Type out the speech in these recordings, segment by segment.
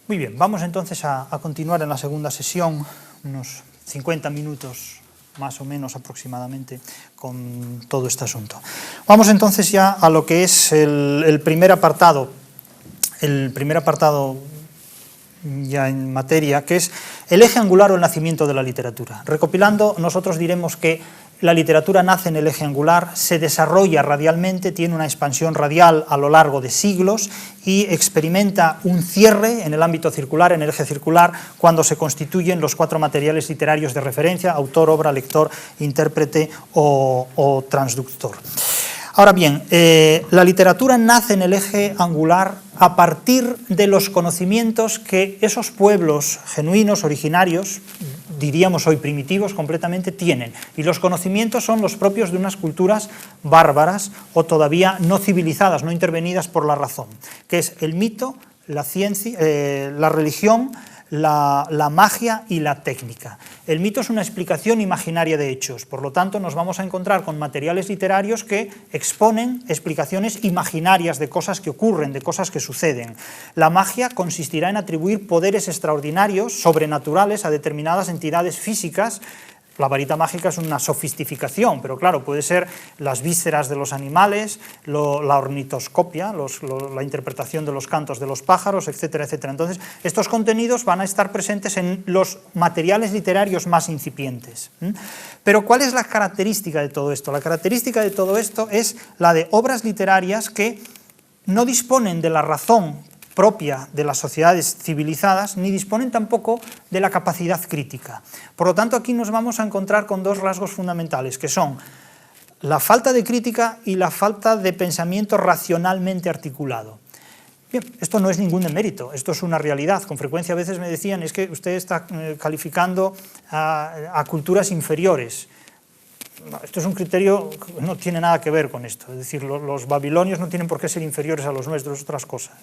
Muy bien, vamos entonces a continuar en la segunda sesión, unos 50 minutos más o menos aproximadamente, con todo este asunto. Vamos entonces ya a lo que es el primer apartado ya en materia, que es el eje angular o el nacimiento de la literatura. Recopilando, nosotros diremos que la literatura nace en el eje angular, se desarrolla radialmente, tiene una expansión radial a lo largo de siglos y experimenta un cierre en el ámbito circular, en el eje circular, cuando se constituyen los 4 materiales literarios de referencia: autor, obra, lector, intérprete o transductor. Ahora bien, la literatura nace en el eje angular a partir de los conocimientos que esos pueblos genuinos, originarios, diríamos hoy primitivos completamente, tienen. Y los conocimientos son los propios de unas culturas bárbaras o todavía no civilizadas, no intervenidas por la razón, que es el mito, la ciencia, la religión, la magia y la técnica. El mito es una explicación imaginaria de hechos, por lo tanto nos vamos a encontrar con materiales literarios que exponen explicaciones imaginarias de cosas que ocurren, de cosas que suceden. La magia consistirá en atribuir poderes extraordinarios, sobrenaturales, a determinadas entidades físicas. La varita mágica es una sofisticación, pero claro, puede ser las vísceras de los animales, la ornitoscopia, la interpretación de los cantos de los pájaros, etcétera, etcétera. Entonces, estos contenidos van a estar presentes en los materiales literarios más incipientes. Pero, ¿cuál es la característica de todo esto? La característica de todo esto es la de obras literarias que no disponen de la razón propia de las sociedades civilizadas, ni disponen tampoco de la capacidad crítica. Por lo tanto, aquí nos vamos a encontrar con 2 rasgos fundamentales, que son la falta de crítica y la falta de pensamiento racionalmente articulado. Bien, esto no es ningún demérito, esto es una realidad. Con frecuencia a veces me decían, es que usted está calificando a culturas inferiores. No, esto es un criterio que no tiene nada que ver con esto. Es decir, los babilonios no tienen por qué ser inferiores a los nuestros,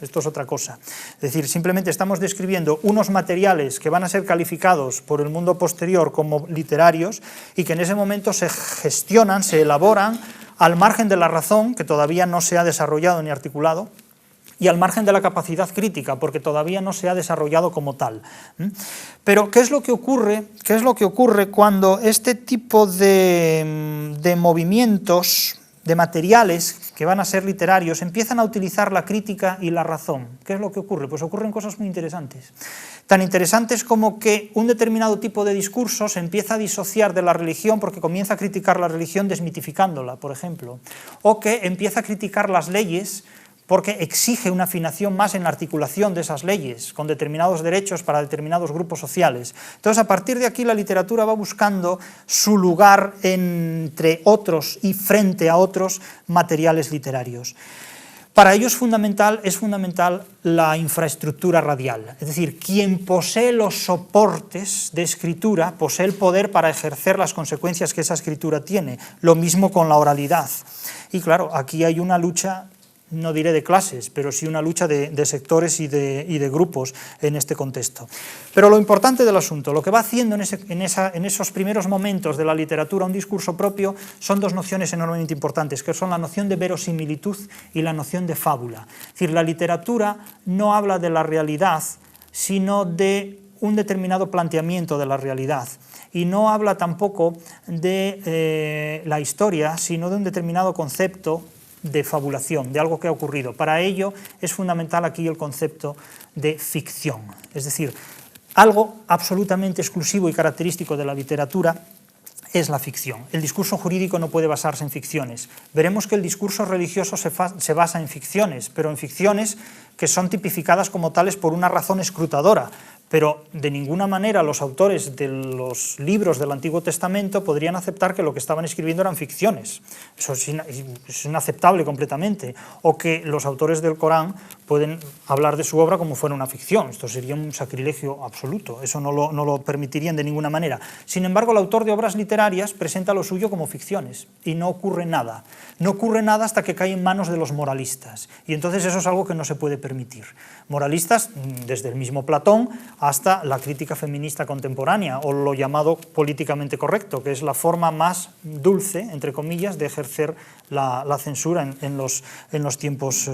esto es otra cosa. Es decir, simplemente estamos describiendo unos materiales que van a ser calificados por el mundo posterior como literarios y que en ese momento se gestionan, se elaboran al margen de la razón, que todavía no se ha desarrollado ni articulado, y al margen de la capacidad crítica, porque todavía no se ha desarrollado como tal. Pero, ¿qué es lo que ocurre? ¿Qué es lo que ocurre cuando este tipo de movimientos, de materiales que van a ser literarios, empiezan a utilizar la crítica y la razón? ¿Qué es lo que ocurre? Pues ocurren cosas muy interesantes. Tan interesantes como que un determinado tipo de discurso se empieza a disociar de la religión porque comienza a criticar la religión desmitificándola, por ejemplo, o que empieza a criticar las leyes porque exige una afinación más en la articulación de esas leyes, con determinados derechos para determinados grupos sociales. Entonces, a partir de aquí, la literatura va buscando su lugar entre otros y frente a otros materiales literarios. Para ello es fundamental la infraestructura radial, es decir, quien posee los soportes de escritura posee el poder para ejercer las consecuencias que esa escritura tiene, lo mismo con la oralidad. Y claro, aquí hay una lucha, no diré de clases, pero sí una lucha de sectores y de grupos en este contexto. Pero lo importante del asunto, lo que va haciendo en esos primeros momentos de la literatura un discurso propio, son 2 nociones enormemente importantes, que son la noción de verosimilitud y la noción de fábula. Es decir, la literatura no habla de la realidad, sino de un determinado planteamiento de la realidad. Y no habla tampoco de la historia, sino de un determinado concepto de fabulación, de algo que ha ocurrido. Para ello es fundamental aquí el concepto de ficción, es decir, algo absolutamente exclusivo y característico de la literatura es la ficción. El discurso jurídico no puede basarse en ficciones. Veremos que el discurso religioso se basa en ficciones, pero en ficciones que son tipificadas como tales por una razón escrutadora, pero de ninguna manera los autores de los libros del Antiguo Testamento podrían aceptar que lo que estaban escribiendo eran ficciones. Eso es inaceptable completamente. O que los autores del Corán pueden hablar de su obra como fuera una ficción. Esto sería un sacrilegio absoluto. Eso no lo permitirían de ninguna manera. Sin embargo, el autor de obras literarias presenta lo suyo como ficciones y no ocurre nada. No ocurre nada hasta que cae en manos de los moralistas. Y entonces eso es algo que no se puede permitir. Moralistas, desde el mismo Platón hasta la crítica feminista contemporánea, o lo llamado políticamente correcto, que es la forma más dulce, entre comillas, de ejercer la censura en los tiempos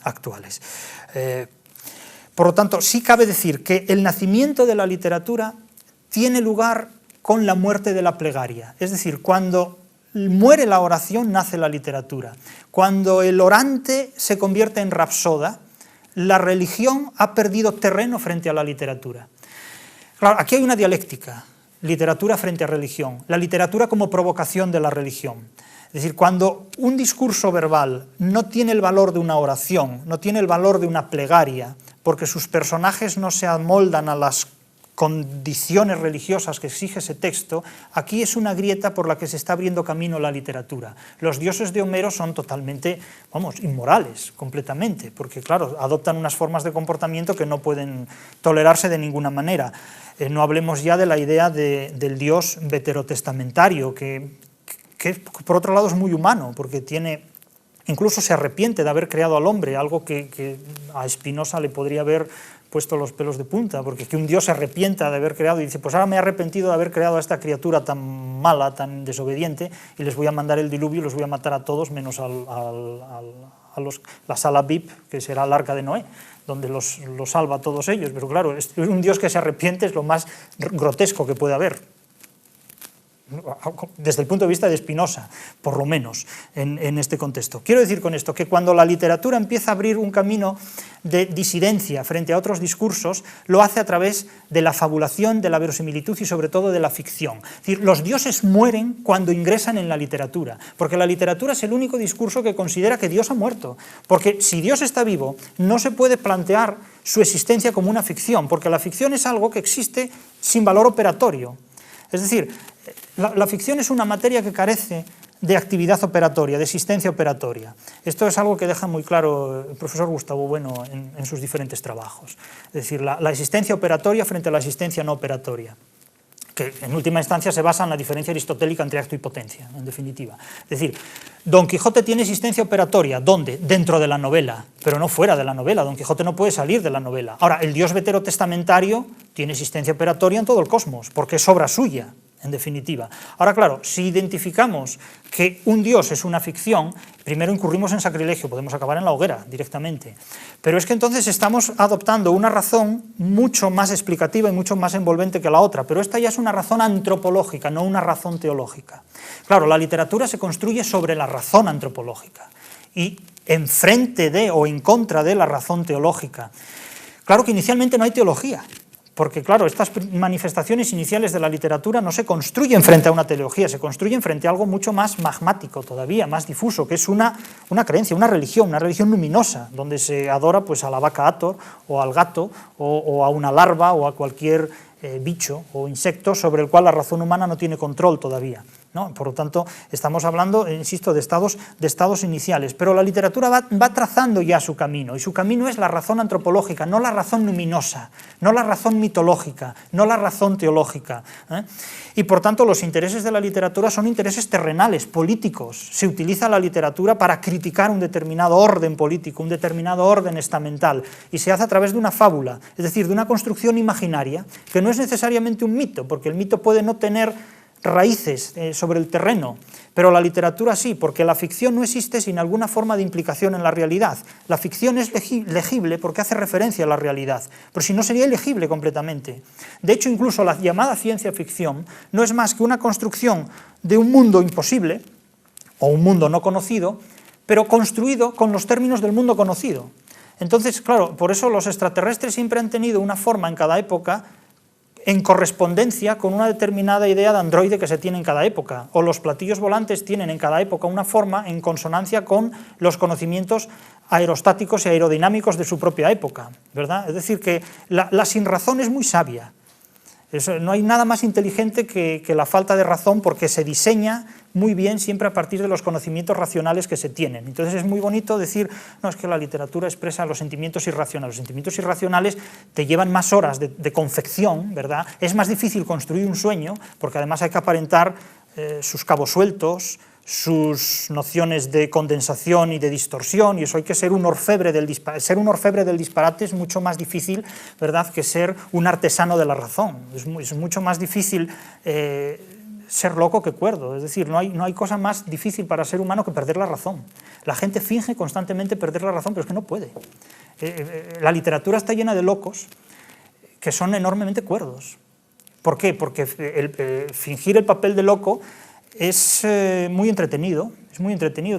actuales. Por lo tanto, sí cabe decir que el nacimiento de la literatura tiene lugar con la muerte de la plegaria. Es decir, cuando muere la oración, nace la literatura. Cuando el orante se convierte en rapsoda, la religión ha perdido terreno frente a la literatura. Claro, aquí hay una dialéctica, literatura frente a religión, la literatura como provocación de la religión. Es decir, cuando un discurso verbal no tiene el valor de una oración, no tiene el valor de una plegaria, porque sus personajes no se amoldan a las condiciones religiosas que exige ese texto, aquí es una grieta por la que se está abriendo camino la literatura. Los dioses de Homero son totalmente, inmorales, completamente, porque claro, adoptan unas formas de comportamiento que no pueden tolerarse de ninguna manera. No hablemos ya de la idea del dios veterotestamentario, que por otro lado es muy humano, porque incluso se arrepiente de haber creado al hombre, algo que a Spinoza le podría haber puesto los pelos de punta, porque que un Dios se arrepienta de haber creado y dice, pues ahora me he arrepentido de haber creado a esta criatura tan mala, tan desobediente, y les voy a mandar el diluvio y los voy a matar a todos, menos a la sala VIP, que será el arca de Noé, donde los salva a todos ellos. Pero claro, un Dios que se arrepiente es lo más grotesco que puede haber, desde el punto de vista de Spinoza, por lo menos, en este contexto. Quiero decir con esto que cuando la literatura empieza a abrir un camino de disidencia frente a otros discursos, lo hace a través de la fabulación, de la verosimilitud y sobre todo de la ficción. Es decir, los dioses mueren cuando ingresan en la literatura, porque la literatura es el único discurso que considera que Dios ha muerto, porque si Dios está vivo, no se puede plantear su existencia como una ficción, porque la ficción es algo que existe sin valor operatorio. Es decir, la ficción es una materia que carece de actividad operatoria, de existencia operatoria. Esto es algo que deja muy claro el profesor Gustavo Bueno en sus diferentes trabajos. Es decir, la existencia operatoria frente a la existencia no operatoria, que en última instancia se basa en la diferencia aristotélica entre acto y potencia, en definitiva. Es decir, Don Quijote tiene existencia operatoria, ¿dónde? Dentro de la novela, pero no fuera de la novela. Don Quijote no puede salir de la novela. Ahora, el dios veterotestamentario tiene existencia operatoria en todo el cosmos, porque es obra suya, en definitiva. Ahora, claro, si identificamos que un dios es una ficción, primero incurrimos en sacrilegio, podemos acabar en la hoguera directamente. Pero es que entonces estamos adoptando una razón mucho más explicativa y mucho más envolvente que la otra, pero esta ya es una razón antropológica, no una razón teológica. Claro, la literatura se construye sobre la razón antropológica y enfrente de o en contra de la razón teológica. Claro que inicialmente no hay teología, porque claro, estas manifestaciones iniciales de la literatura no se construyen frente a una teología, se construyen frente a algo mucho más magmático todavía, más difuso, que es una creencia, una religión luminosa, donde se adora pues, a la vaca Hathor, o al gato, o a una larva, o a cualquier bicho o insecto sobre el cual la razón humana no tiene control todavía, ¿no? Por lo tanto, estamos hablando, insisto, de estados iniciales, pero la literatura va trazando ya su camino, y su camino es la razón antropológica, no la razón luminosa, no la razón mitológica, no la razón teológica, ¿eh? Y por tanto los intereses de la literatura son intereses terrenales, políticos. Se utiliza la literatura para criticar un determinado orden político, un determinado orden estamental, y se hace a través de una fábula, es decir, de una construcción imaginaria, que no es necesariamente un mito, porque el mito puede no tener raíces sobre el terreno, pero la literatura sí, porque la ficción no existe sin alguna forma de implicación en la realidad. La ficción es legible porque hace referencia a la realidad, pero si no sería ilegible completamente. De hecho, incluso la llamada ciencia ficción no es más que una construcción de un mundo imposible, o un mundo no conocido, pero construido con los términos del mundo conocido. Entonces, claro, por eso los extraterrestres siempre han tenido una forma en cada época en correspondencia con una determinada idea de androide que se tiene en cada época, o los platillos volantes tienen en cada época una forma en consonancia con los conocimientos aerostáticos y aerodinámicos de su propia época, ¿verdad? Es decir, que la sinrazón es muy sabia. No hay nada más inteligente que la falta de razón, porque se diseña muy bien siempre a partir de los conocimientos racionales que se tienen. Entonces es muy bonito decir, no, es que la literatura expresa los sentimientos irracionales. Los sentimientos irracionales te llevan más horas de confección, ¿verdad? Es más difícil construir un sueño, porque además hay que aparentar sus cabos sueltos, sus nociones de condensación y de distorsión, y eso hay que ser un orfebre del disparate. Ser un orfebre del disparate es mucho más difícil, ¿verdad?, que ser un artesano de la razón. Es mucho más difícil ser loco que cuerdo, es decir, no hay cosa más difícil para el ser humano que perder la razón. La gente finge constantemente perder la razón, pero es que no puede. La literatura está llena de locos que son enormemente cuerdos. ¿Por qué? Porque fingir el papel de loco es muy entretenido,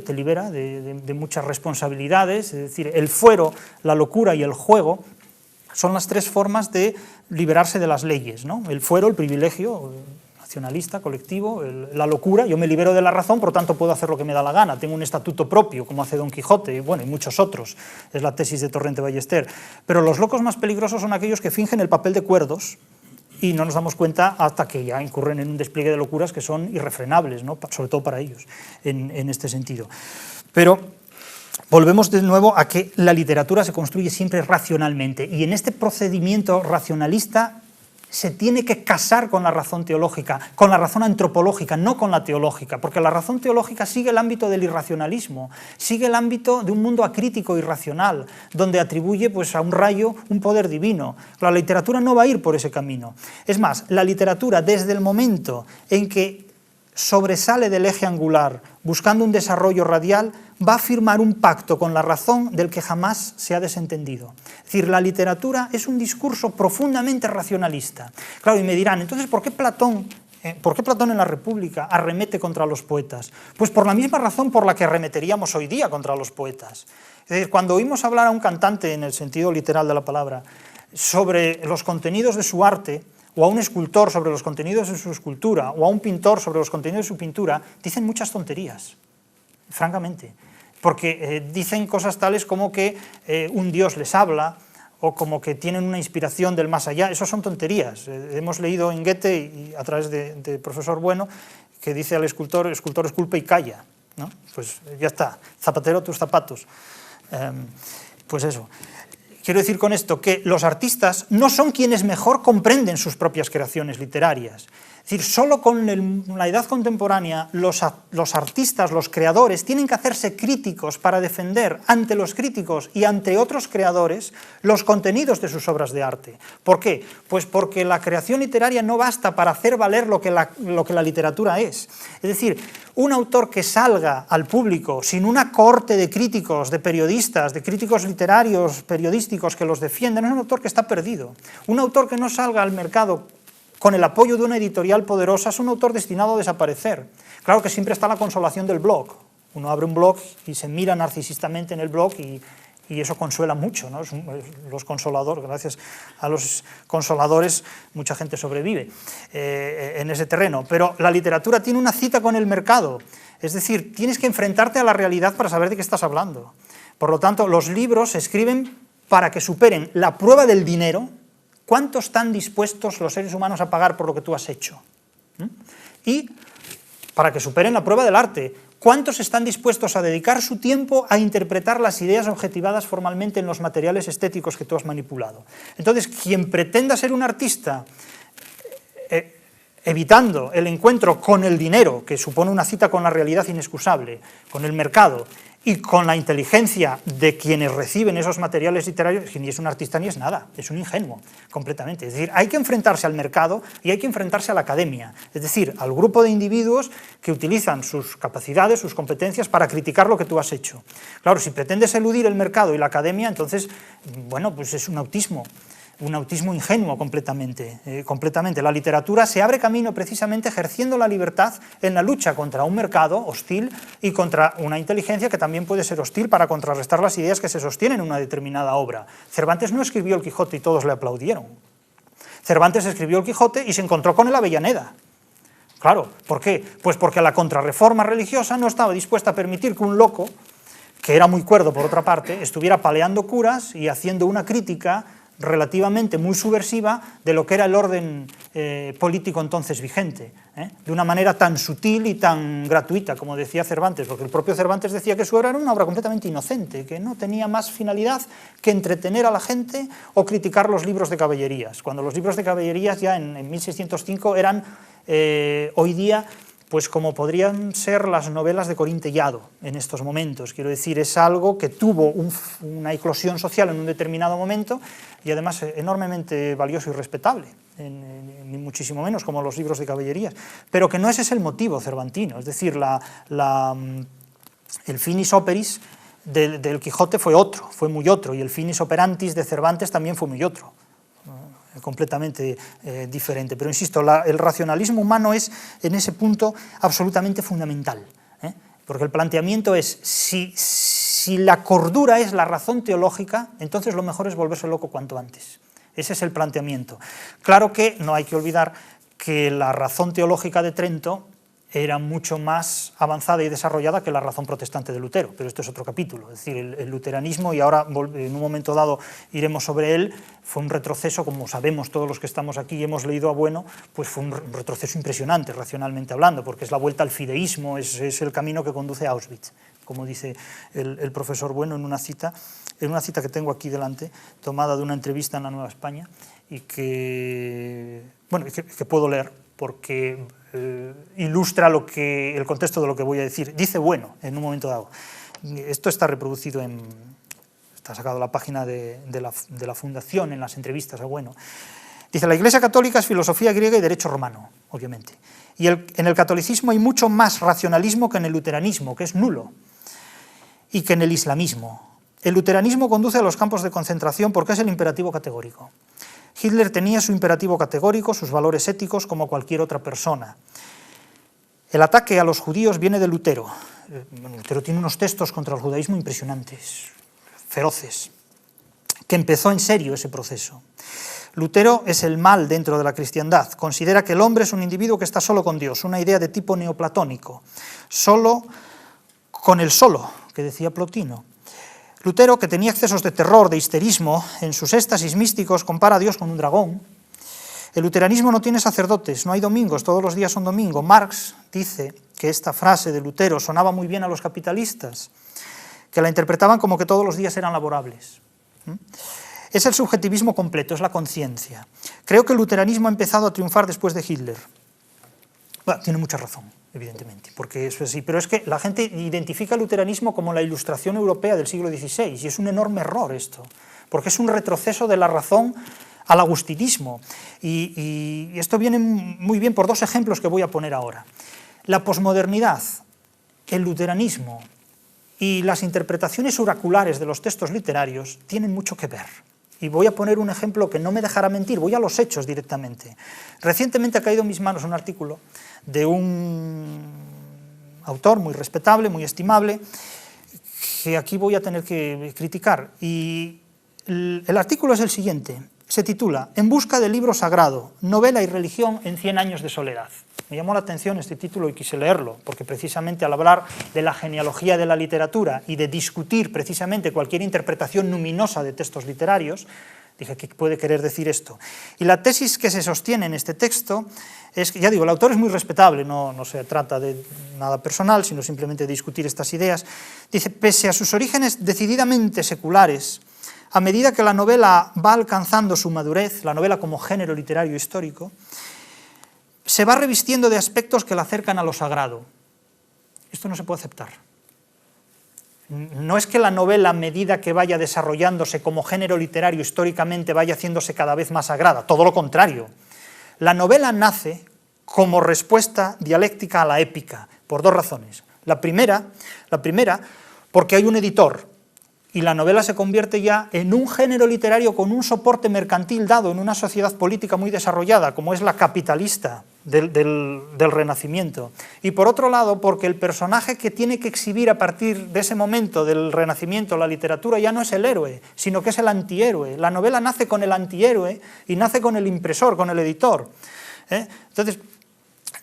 te libera de muchas responsabilidades, es decir, el fuero, la locura y el juego son las tres formas de liberarse de las leyes, ¿no? El fuero, el privilegio nacionalista, colectivo, la locura, yo me libero de la razón, por lo tanto puedo hacer lo que me da la gana, tengo un estatuto propio, como hace Don Quijote, y bueno, y muchos otros, es la tesis de Torrente Ballester. Pero los locos más peligrosos son aquellos que fingen el papel de cuerdos y no nos damos cuenta hasta que ya incurren en un despliegue de locuras que son irrefrenables, ¿no? Sobre todo para ellos, en este sentido. Pero volvemos de nuevo a que la literatura se construye siempre racionalmente, y en este procedimiento racionalista se tiene que casar con la razón teológica, con la razón antropológica, no con la teológica, porque la razón teológica sigue el ámbito del irracionalismo, sigue el ámbito de un mundo acrítico y racional, donde atribuye pues, a un rayo un poder divino. La literatura no va a ir por ese camino. Es más, la literatura, desde el momento en que sobresale del eje angular, buscando un desarrollo radial, va a firmar un pacto con la razón del que jamás se ha desentendido. Es decir, la literatura es un discurso profundamente racionalista. Claro, y me dirán, entonces, ¿por qué Platón en la República arremete contra los poetas? Pues por la misma razón por la que arremeteríamos hoy día contra los poetas. Es decir, cuando oímos hablar a un cantante, en el sentido literal de la palabra, sobre los contenidos de su arte, o a un escultor sobre los contenidos de su escultura, o a un pintor sobre los contenidos de su pintura, dicen muchas tonterías, francamente, porque dicen cosas tales como que un dios les habla, o como que tienen una inspiración del más allá. Eso son tonterías. Hemos leído en Goethe, y a través de profesor Bueno, que dice al escultor esculpe y calla, ¿no? Pues ya está, zapatero tus zapatos. Pues eso. Quiero decir con esto que los artistas no son quienes mejor comprenden sus propias creaciones literarias. Es decir, solo con la edad contemporánea los artistas, los creadores, tienen que hacerse críticos para defender ante los críticos y ante otros creadores los contenidos de sus obras de arte. ¿Por qué? Pues porque la creación literaria no basta para hacer valer lo que la literatura es. Es decir, un autor que salga al público sin una corte de críticos, de periodistas, de críticos literarios, periodísticos que los defiendan, es un autor que está perdido. Un autor que no salga al mercado con el apoyo de una editorial poderosa es un autor destinado a desaparecer. Claro que siempre está la consolación del blog. Uno abre un blog y se mira narcisistamente en el blog y eso consuela mucho, ¿no? Los consoladores, gracias a los consoladores mucha gente sobrevive en ese terreno. Pero la literatura tiene una cita con el mercado, es decir, tienes que enfrentarte a la realidad para saber de qué estás hablando. Por lo tanto, los libros se escriben para que superen la prueba del dinero. ¿Cuánto están dispuestos los seres humanos a pagar por lo que tú has hecho? Y para que superen la prueba del arte, ¿cuántos están dispuestos a dedicar su tiempo a interpretar las ideas objetivadas formalmente en los materiales estéticos que tú has manipulado? Entonces, quien pretenda ser un artista evitando el encuentro con el dinero, que supone una cita con la realidad inexcusable, con el mercado, y con la inteligencia de quienes reciben esos materiales literarios, que ni es un artista ni es nada, es un ingenuo, completamente. Es decir, hay que enfrentarse al mercado y hay que enfrentarse a la academia, es decir, al grupo de individuos que utilizan sus capacidades, sus competencias para criticar lo que tú has hecho. Claro, si pretendes eludir el mercado y la academia, entonces, bueno, pues es un autismo ingenuo completamente. La literatura se abre camino precisamente ejerciendo la libertad en la lucha contra un mercado hostil y contra una inteligencia que también puede ser hostil para contrarrestar las ideas que se sostienen en una determinada obra. Cervantes no escribió el Quijote y todos le aplaudieron. Cervantes escribió el Quijote y se encontró con el Avellaneda. Claro, ¿por qué? Pues porque la contrarreforma religiosa no estaba dispuesta a permitir que un loco, que era muy cuerdo por otra parte, estuviera paleando curas y haciendo una crítica relativamente muy subversiva de lo que era el orden político entonces vigente, de una manera tan sutil y tan gratuita, como decía Cervantes, porque el propio Cervantes decía que su obra era una obra completamente inocente, que no tenía más finalidad que entretener a la gente o criticar los libros de caballerías, cuando los libros de caballerías ya en 1605 eran hoy día pues como podrían ser las novelas de Corín Tellado en estos momentos. Quiero decir, es algo que tuvo una eclosión social en un determinado momento y además enormemente valioso y respetable, ni muchísimo menos como los libros de caballerías, pero que no ese es el motivo cervantino. Es decir, el finis operis del Quijote fue otro, fue muy otro, y el finis operantis de Cervantes también fue muy otro, completamente diferente. Pero insisto, el racionalismo humano es en ese punto absolutamente fundamental, porque el planteamiento es, si la cordura es la razón teológica, entonces lo mejor es volverse loco cuanto antes. Ese es el planteamiento. Claro que no hay que olvidar que la razón teológica de Trento era mucho más avanzada y desarrollada que la razón protestante de Lutero, pero esto es otro capítulo. Es decir, el luteranismo, y ahora en un momento dado iremos sobre él, fue un retroceso, como sabemos todos los que estamos aquí y hemos leído a Bueno, pues fue un retroceso impresionante, racionalmente hablando, porque es la vuelta al fideísmo, es el camino que conduce a Auschwitz, como dice el profesor Bueno en una cita que tengo aquí delante, tomada de una entrevista en La Nueva España, y que puedo leer, porque ilustra el contexto de lo que voy a decir. Dice Bueno, en un momento dado. Esto está reproducido está sacado de la página de la Fundación, en las entrevistas a Bueno. Dice, la Iglesia Católica es filosofía griega y derecho romano, obviamente. Y en el catolicismo hay mucho más racionalismo que en el luteranismo, que es nulo, y que en el islamismo. El luteranismo conduce a los campos de concentración porque es el imperativo categórico. Hitler tenía su imperativo categórico, sus valores éticos, como cualquier otra persona. El ataque a los judíos viene de Lutero. Lutero tiene unos textos contra el judaísmo impresionantes, feroces, que empezó en serio ese proceso. Lutero es el mal dentro de la cristiandad. Considera que el hombre es un individuo que está solo con Dios, una idea de tipo neoplatónico, solo con el solo, que decía Plotino. Lutero, que tenía excesos de terror, de histerismo, en sus éxtasis místicos compara a Dios con un dragón. El luteranismo no tiene sacerdotes, no hay domingos, todos los días son domingo. Marx dice que esta frase de Lutero sonaba muy bien a los capitalistas, que la interpretaban como que todos los días eran laborables. Es el subjetivismo completo, es la conciencia. Creo que el luteranismo ha empezado a triunfar después de Hitler. Bueno, tiene mucha razón, evidentemente, porque eso es así, pero es que la gente identifica el luteranismo como la ilustración europea del siglo XVI, y es un enorme error esto, porque es un retroceso de la razón al agustinismo, y esto viene muy bien por dos ejemplos que voy a poner ahora. La posmodernidad, el luteranismo y las interpretaciones oraculares de los textos literarios tienen mucho que ver. Y voy a poner un ejemplo que no me dejará mentir, voy a los hechos directamente. Recientemente ha caído en mis manos un artículo de un autor muy respetable, muy estimable, que aquí voy a tener que criticar. Y el artículo es el siguiente, se titula En busca del libro sagrado, novela y religión en 100 años de soledad. Me llamó la atención este título y quise leerlo, porque precisamente al hablar de la genealogía de la literatura y de discutir precisamente cualquier interpretación luminosa de textos literarios, dije, ¿qué puede querer decir esto? Y la tesis que se sostiene en este texto es que, ya digo, el autor es muy respetable, no se trata de nada personal, sino simplemente de discutir estas ideas. Dice, pese a sus orígenes decididamente seculares, a medida que la novela va alcanzando su madurez, la novela como género literario histórico, se va revistiendo de aspectos que la acercan a lo sagrado. Esto no se puede aceptar. No es que la novela, a medida que vaya desarrollándose como género literario históricamente, vaya haciéndose cada vez más sagrada, todo lo contrario. La novela nace como respuesta dialéctica a la épica, por dos razones. La primera, porque hay un editor, y la novela se convierte ya en un género literario con un soporte mercantil dado en una sociedad política muy desarrollada, como es la capitalista del Renacimiento. Y por otro lado, porque el personaje que tiene que exhibir a partir de ese momento del Renacimiento la literatura ya no es el héroe, sino que es el antihéroe. La novela nace con el antihéroe y nace con el impresor, con el editor. Entonces,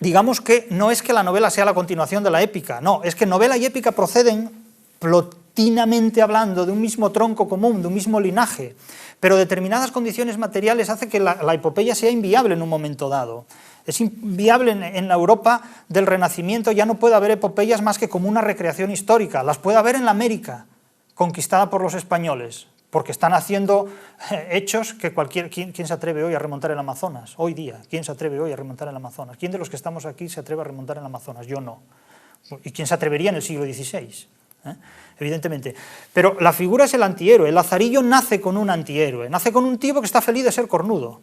digamos que no es que la novela sea la continuación de la épica, no, es que novela y épica proceden plotinamente hablando de un mismo tronco común, de un mismo linaje, pero determinadas condiciones materiales hacen que la epopeya sea inviable en un momento dado. Es inviable en la Europa del Renacimiento, ya no puede haber epopeyas más que como una recreación histórica, las puede haber en la América, conquistada por los españoles, porque están haciendo hechos que ¿quién se atreve hoy a remontar el Amazonas? Hoy día, ¿quién se atreve hoy a remontar el Amazonas? ¿Quién de los que estamos aquí se atreve a remontar el Amazonas? Yo no. ¿Y quién se atrevería en el siglo XVI? Evidentemente. Pero la figura es el antihéroe. El Lazarillo nace con un antihéroe, nace con un tipo que está feliz de ser cornudo.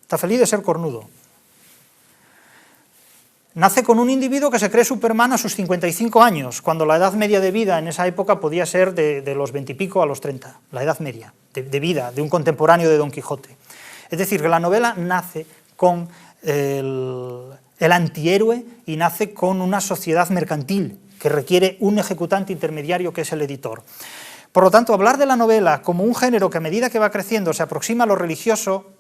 Está feliz de ser cornudo. Nace con un individuo que se cree Superman a sus 55 años, cuando la edad media de vida en esa época podía ser de los 20 y pico a los 30, la edad media de vida de un contemporáneo de Don Quijote. Es decir, que la novela nace con el antihéroe y nace con una sociedad mercantil que requiere un ejecutante intermediario que es el editor. Por lo tanto, hablar de la novela como un género que a medida que va creciendo se aproxima a lo religioso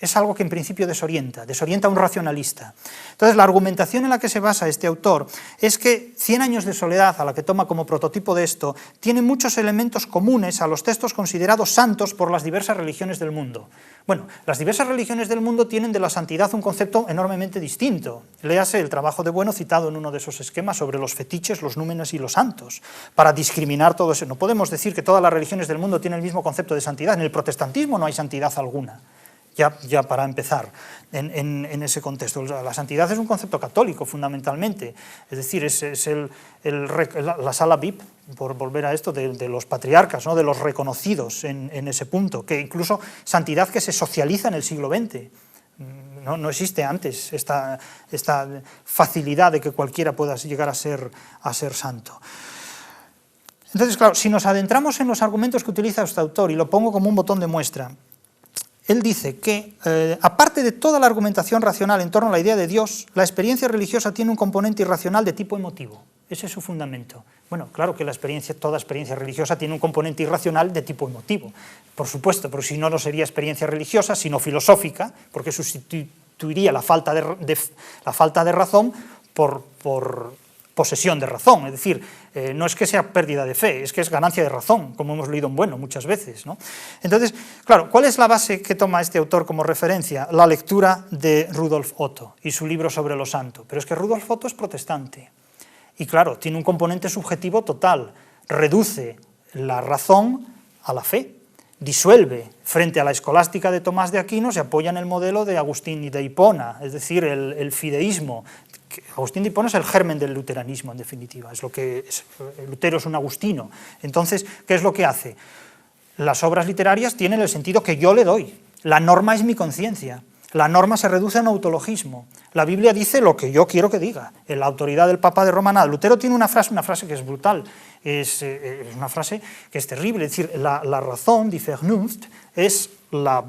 es algo que en principio desorienta a un racionalista. Entonces, la argumentación en la que se basa este autor es que Cien años de soledad, a la que toma como prototipo de esto, tiene muchos elementos comunes a los textos considerados santos por las diversas religiones del mundo. Bueno, las diversas religiones del mundo tienen de la santidad un concepto enormemente distinto. Léase el trabajo de Bueno citado en uno de esos esquemas sobre los fetiches, los númenes y los santos, para discriminar todo eso. No podemos decir que todas las religiones del mundo tienen el mismo concepto de santidad. En el protestantismo no hay santidad alguna. Ya para empezar, en ese contexto. La santidad es un concepto católico, fundamentalmente, es decir, es la sala VIP, por volver a esto, de los patriarcas, ¿no? De los reconocidos en ese punto, que incluso santidad que se socializa en el siglo XX. No existe antes esta facilidad de que cualquiera pueda llegar a ser santo. Entonces, claro, si nos adentramos en los argumentos que utiliza este autor, y lo pongo como un botón de muestra, él dice que, aparte de toda la argumentación racional en torno a la idea de Dios, la experiencia religiosa tiene un componente irracional de tipo emotivo. Ese es su fundamento. Bueno, claro que toda experiencia religiosa tiene un componente irracional de tipo emotivo, por supuesto, pero si no, no sería experiencia religiosa, sino filosófica, porque sustituiría la falta de razón por posesión de razón, es decir, no es que sea pérdida de fe, es que es ganancia de razón, como hemos leído en Bueno muchas veces, ¿no? Entonces, claro, ¿cuál es la base que toma este autor como referencia? La lectura de Rudolf Otto y su libro sobre lo santo. Pero es que Rudolf Otto es protestante y, claro, tiene un componente subjetivo total, reduce la razón a la fe, disuelve frente a la escolástica de Tomás de Aquino, se apoya en el modelo de Agustín de Hipona, es decir, el fideísmo. Agustín de Hipona es el germen del luteranismo, en definitiva, Lutero es un agustino. Entonces, ¿qué es lo que hace? Las obras literarias tienen el sentido que yo le doy, la norma es mi conciencia, la norma se reduce a un autologismo, la Biblia dice lo que yo quiero que diga, la autoridad del Papa de Roma nada. Lutero tiene una frase que es brutal, es una frase que es terrible, es decir, la razón, die Vernunft, es la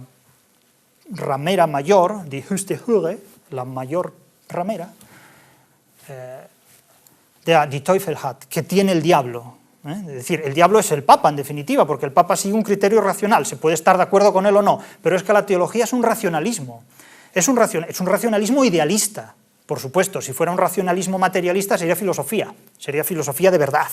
ramera mayor, die höchste Hure, la mayor ramera, die Teufel hat, que tiene el diablo. Es decir, el diablo es el Papa, en definitiva, porque el Papa sigue un criterio racional, se puede estar de acuerdo con él o no, pero es que la teología es un racionalismo, es un racionalismo idealista, por supuesto. Si fuera un racionalismo materialista sería filosofía de verdad.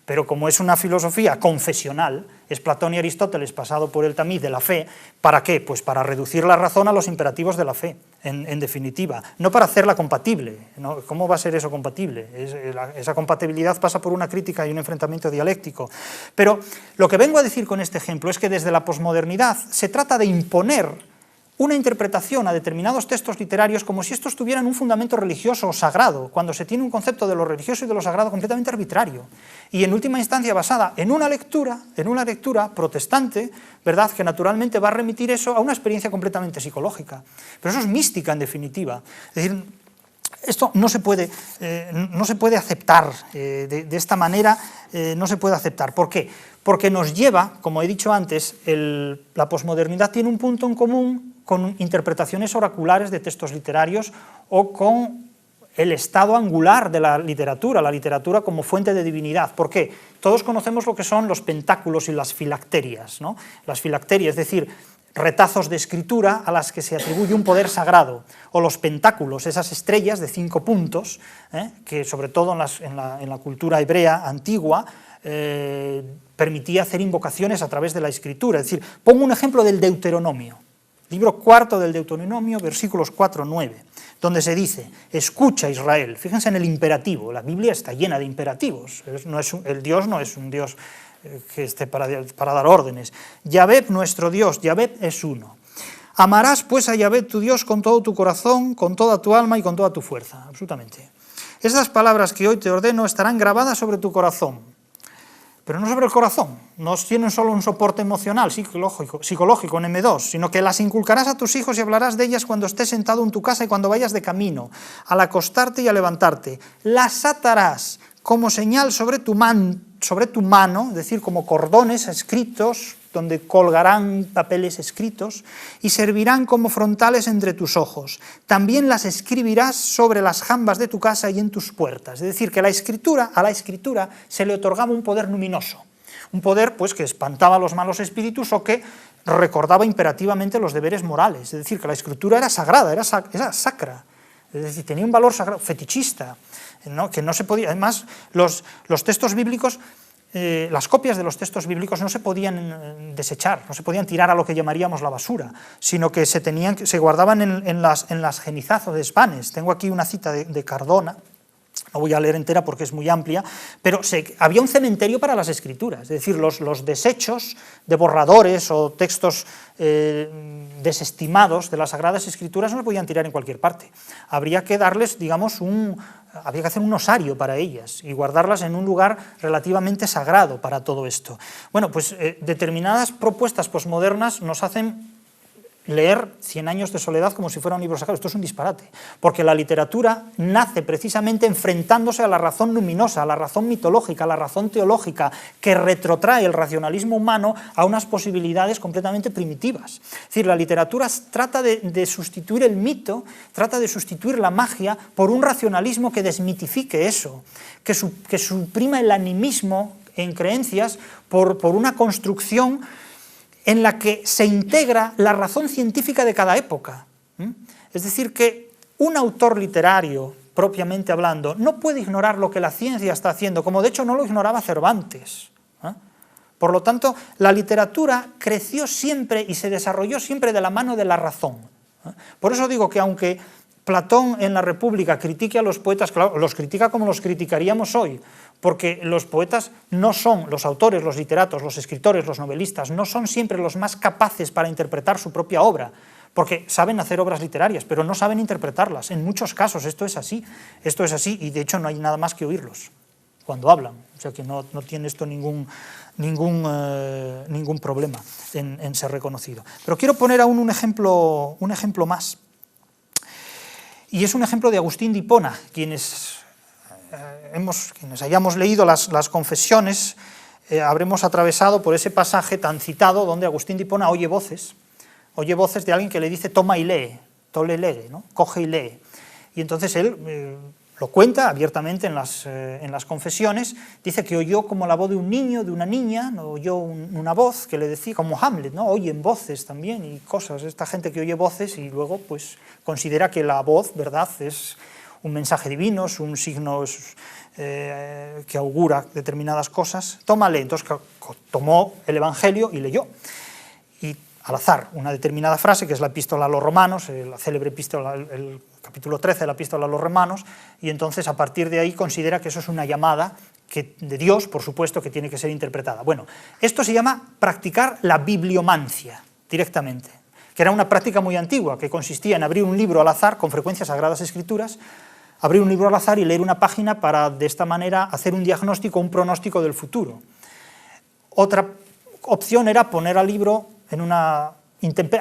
Pero como es una filosofía confesional, es Platón y Aristóteles pasado por el tamiz de la fe, ¿para qué? Pues para reducir la razón a los imperativos de la fe, en definitiva, no para hacerla compatible, ¿no? ¿Cómo va a ser eso compatible? Esa compatibilidad pasa por una crítica y un enfrentamiento dialéctico. Pero lo que vengo a decir con este ejemplo es que desde la posmodernidad se trata de imponer una interpretación a determinados textos literarios como si estos tuvieran un fundamento religioso o sagrado, cuando se tiene un concepto de lo religioso y de lo sagrado completamente arbitrario, y en última instancia basada en una lectura protestante, ¿verdad?, que naturalmente va a remitir eso a una experiencia completamente psicológica. Pero eso es mística, en definitiva. Es decir, esto no se puede aceptar de esta manera, no se puede aceptar. ¿Por qué? Porque nos lleva, como he dicho antes, la posmodernidad tiene un punto en común con interpretaciones oraculares de textos literarios o con el estado angular de la literatura como fuente de divinidad. ¿Por qué? Todos conocemos lo que son los pentáculos y las filacterias, ¿no? Las filacterias, es decir, retazos de escritura a las que se atribuye un poder sagrado, o los pentáculos, esas estrellas de 5 puntos, que sobre todo en la cultura hebrea antigua permitía hacer invocaciones a través de la escritura. Es decir, pongo un ejemplo del Deuteronomio, libro 4 del Deuteronomio, versículos 4-9. donde se dice, escucha Israel, fíjense en el imperativo, la Biblia está llena de imperativos, el Dios no es un Dios que esté para dar órdenes. Yahvé, nuestro Dios, Yahvé es uno. Amarás pues a Yahvé tu Dios con todo tu corazón, con toda tu alma y con toda tu fuerza, absolutamente. Estas palabras que hoy te ordeno estarán grabadas sobre tu corazón, pero no sobre el corazón, no tienen solo un soporte emocional, psicológico en M2, sino que las inculcarás a tus hijos y hablarás de ellas cuando estés sentado en tu casa y cuando vayas de camino, al acostarte y al levantarte. Las atarás como señal sobre tu mano, es decir, como cordones escritos, donde colgarán papeles escritos, y servirán como frontales entre tus ojos. También las escribirás sobre las jambas de tu casa y en tus puertas. Es decir, que a la escritura se le otorgaba un poder luminoso, un poder pues, que espantaba a los malos espíritus o que recordaba imperativamente los deberes morales. Es decir, que la escritura era sagrada, era sacra, es decir, tenía un valor sagrado, fetichista, ¿no? Que no se podía. Además, los textos bíblicos, las copias de los textos bíblicos no se podían desechar, no se podían tirar a lo que llamaríamos la basura, sino que se guardaban en las cenizas o desvanes. Tengo aquí una cita de Cardona, no voy a leer entera porque es muy amplia, pero había un cementerio para las escrituras, es decir, los desechos de borradores o textos desestimados de las Sagradas Escrituras no se podían tirar en cualquier parte. Habría que darles, digamos, había que hacer un osario para ellas y guardarlas en un lugar relativamente sagrado para todo esto. Bueno, pues determinadas propuestas posmodernas nos hacen leer Cien años de soledad como si fuera un libro sagrado. Esto es un disparate, porque la literatura nace precisamente enfrentándose a la razón luminosa, a la razón mitológica, a la razón teológica, que retrotrae el racionalismo humano a unas posibilidades completamente primitivas. Es decir, la literatura trata de sustituir el mito, trata de sustituir la magia por un racionalismo que desmitifique eso, que suprima el animismo en creencias por una construcción en la que se integra la razón científica de cada época. Es decir, que un autor literario, propiamente hablando, no puede ignorar lo que la ciencia está haciendo, como de hecho no lo ignoraba Cervantes. Por lo tanto, la literatura creció siempre y se desarrolló siempre de la mano de la razón. Por eso digo que aunque Platón en la República critique a los poetas, claro, los critica como los criticaríamos hoy, porque los poetas no son, los autores, los literatos, los escritores, los novelistas, no son siempre los más capaces para interpretar su propia obra, porque saben hacer obras literarias, pero no saben interpretarlas. En muchos casos esto es así, y de hecho no hay nada más que oírlos cuando hablan, o sea que no tiene esto ningún problema en ser reconocido. Pero quiero poner aún un ejemplo más, y es un ejemplo de Agustín de Hipona. Quienes hayamos leído las confesiones, habremos atravesado por ese pasaje tan citado donde Agustín de Hipona oye voces de alguien que le dice toma y lee, tole lege, ¿no? Coge y lee. Y entonces él lo cuenta abiertamente en las confesiones, dice que oyó como la voz de un niño, de una niña, ¿no? Oyó una voz que le decía, como Hamlet, ¿no? Oyen voces también y cosas, esta gente que oye voces y luego pues considera que la voz, ¿verdad?, es un mensaje divino, es un signo que augura determinadas cosas. Tómale, entonces tomó el Evangelio y leyó. Y al azar, una determinada frase, que es la epístola a los romanos, la célebre epístola, el capítulo 13 de la epístola a los romanos, y entonces a partir de ahí considera que eso es una llamada de Dios, por supuesto, que tiene que ser interpretada. Bueno, esto se llama practicar la bibliomancia, directamente, que era una práctica muy antigua, que consistía en abrir un libro al azar, con frecuencia Sagradas Escrituras, abrir un libro al azar y leer una página para, de esta manera, hacer un diagnóstico, un pronóstico del futuro. Otra opción era poner al libro a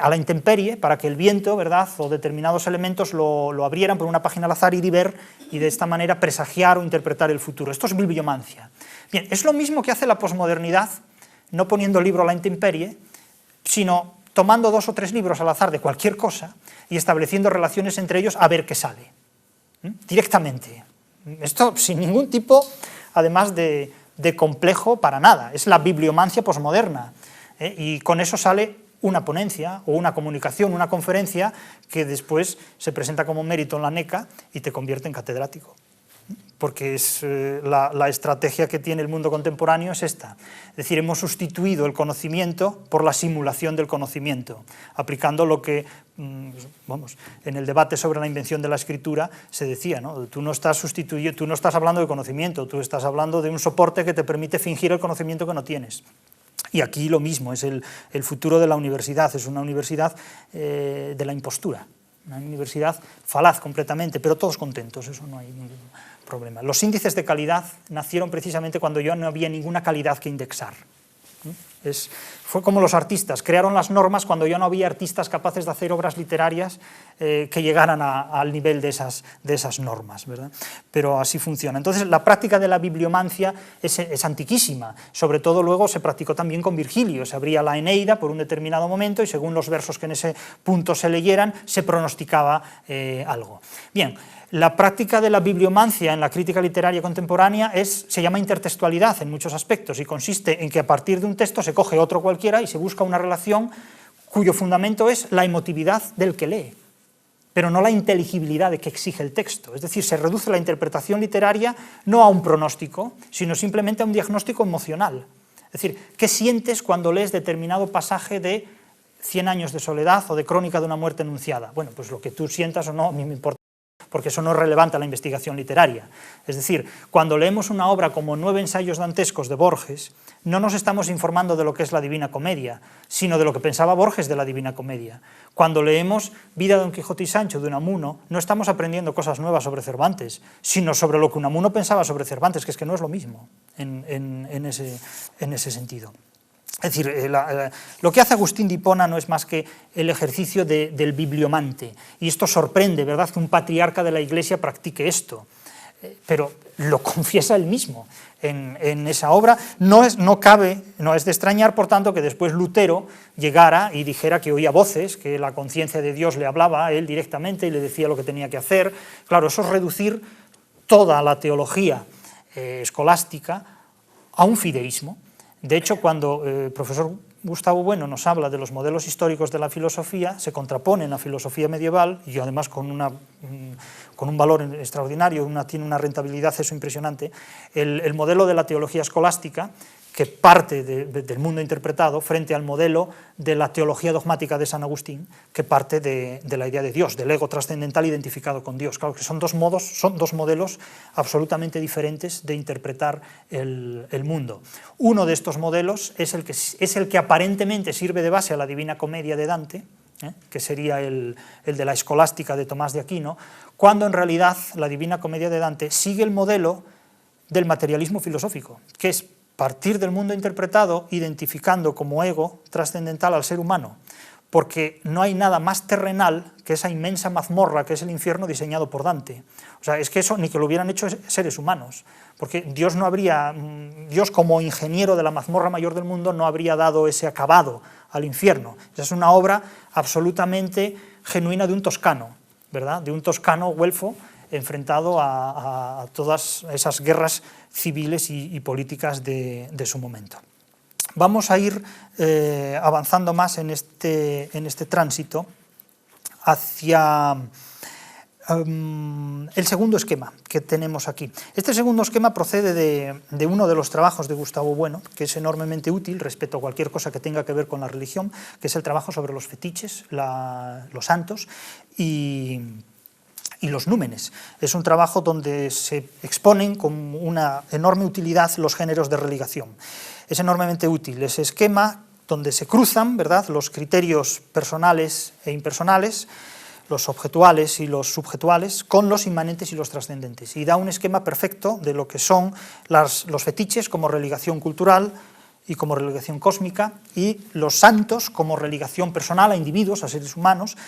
la intemperie, para que el viento, ¿verdad?, o determinados elementos lo abrieran por una página al azar, ir y ver, y de esta manera presagiar o interpretar el futuro. Esto es bibliomancia. Bien, es lo mismo que hace la posmodernidad, no poniendo el libro a la intemperie, sino tomando 2 o 3 libros al azar de cualquier cosa y estableciendo relaciones entre ellos a ver qué sale. Directamente. Esto sin ningún tipo, además de complejo para nada. Es la bibliomancia posmoderna. Y con eso sale una ponencia o una comunicación, una conferencia que después se presenta como mérito en la NECA y te convierte en catedrático. porque es la estrategia que tiene el mundo contemporáneo es esta. Es decir, hemos sustituido el conocimiento por la simulación del conocimiento, aplicando lo que, vamos, en el debate sobre la invención de la escritura se decía, ¿no? Tú no estás hablando de conocimiento, tú estás hablando de un soporte que te permite fingir el conocimiento que no tienes. Y aquí lo mismo, es el futuro de la universidad, es una universidad de la impostura, una universidad falaz completamente, pero todos contentos, eso no hay ningún problema. Los índices de calidad nacieron precisamente cuando ya no había ninguna calidad que indexar. Fue como los artistas, crearon las normas cuando ya no había artistas capaces de hacer obras literarias que llegaran al nivel de esas normas, ¿verdad? Pero así funciona. Entonces la práctica de la bibliomancia es antiquísima, sobre todo luego se practicó también con Virgilio, se abría la Eneida por un determinado momento y según los versos que en ese punto se leyeran se pronosticaba algo. Bien, la práctica de la bibliomancia en la crítica literaria contemporánea se llama intertextualidad en muchos aspectos y consiste en que a partir de un texto se coge otro cualquiera y se busca una relación cuyo fundamento es la emotividad del que lee, pero no la inteligibilidad de que exige el texto. Es decir, se reduce la interpretación literaria no a un pronóstico, sino simplemente a un diagnóstico emocional. Es decir, ¿qué sientes cuando lees determinado pasaje de 100 años de soledad o de Crónica de una muerte anunciada? Bueno, pues lo que tú sientas o no, a mí me importa, porque eso no es relevante a la investigación literaria. Es decir, cuando leemos una obra como 9 ensayos dantescos de Borges, no nos estamos informando de lo que es la Divina Comedia, sino de lo que pensaba Borges de la Divina Comedia. Cuando leemos Vida de Don Quijote y Sancho de Unamuno, no estamos aprendiendo cosas nuevas sobre Cervantes, sino sobre lo que Unamuno pensaba sobre Cervantes, que es que no es lo mismo en ese sentido. Es decir, lo que hace Agustín de Hipona no es más que el ejercicio del bibliomante, y esto sorprende, ¿verdad?, que un patriarca de la Iglesia practique esto, pero lo confiesa él mismo en esa obra. No es de extrañar, por tanto, que después Lutero llegara y dijera que oía voces, que la conciencia de Dios le hablaba a él directamente y le decía lo que tenía que hacer. Claro, eso es reducir toda la teología escolástica a un fideísmo. De hecho, cuando el profesor Gustavo Bueno nos habla de los modelos históricos de la filosofía, se contrapone en la filosofía medieval, y además con un valor extraordinario, tiene una rentabilidad eso impresionante, el modelo de la teología escolástica, que parte del mundo interpretado, frente al modelo de la teología dogmática de San Agustín, que parte de la idea de Dios, del ego trascendental identificado con Dios. Claro que son dos modelos absolutamente diferentes de interpretar el mundo. Uno de estos modelos es el que aparentemente sirve de base a la Divina Comedia de Dante, que sería el de la escolástica de Tomás de Aquino, cuando en realidad la Divina Comedia de Dante sigue el modelo del materialismo filosófico, que es partir del mundo interpretado identificando como ego trascendental al ser humano, porque no hay nada más terrenal que esa inmensa mazmorra que es el infierno diseñado por Dante. O sea, es que eso ni que lo hubieran hecho seres humanos, porque Dios como ingeniero de la mazmorra mayor del mundo no habría dado ese acabado al infierno. Esa es una obra absolutamente genuina de un toscano, ¿verdad?, de un toscano güelfo enfrentado a todas esas guerras civiles y políticas de su momento. Vamos a ir avanzando más en este tránsito hacia el segundo esquema que tenemos aquí. Este segundo esquema procede de uno de los trabajos de Gustavo Bueno, que es enormemente útil respecto a cualquier cosa que tenga que ver con la religión, que es el trabajo sobre los fetiches, los santos y los númenes. Es un trabajo donde se exponen con una enorme utilidad los géneros de religación. Es enormemente útil ese esquema donde se cruzan, ¿verdad?, los criterios personales e impersonales, los objetuales y los subjetuales, con los inmanentes y los trascendentes, y da un esquema perfecto de lo que son los fetiches como religación cultural y como religación cósmica, y los santos como religación personal a individuos, a seres humanos,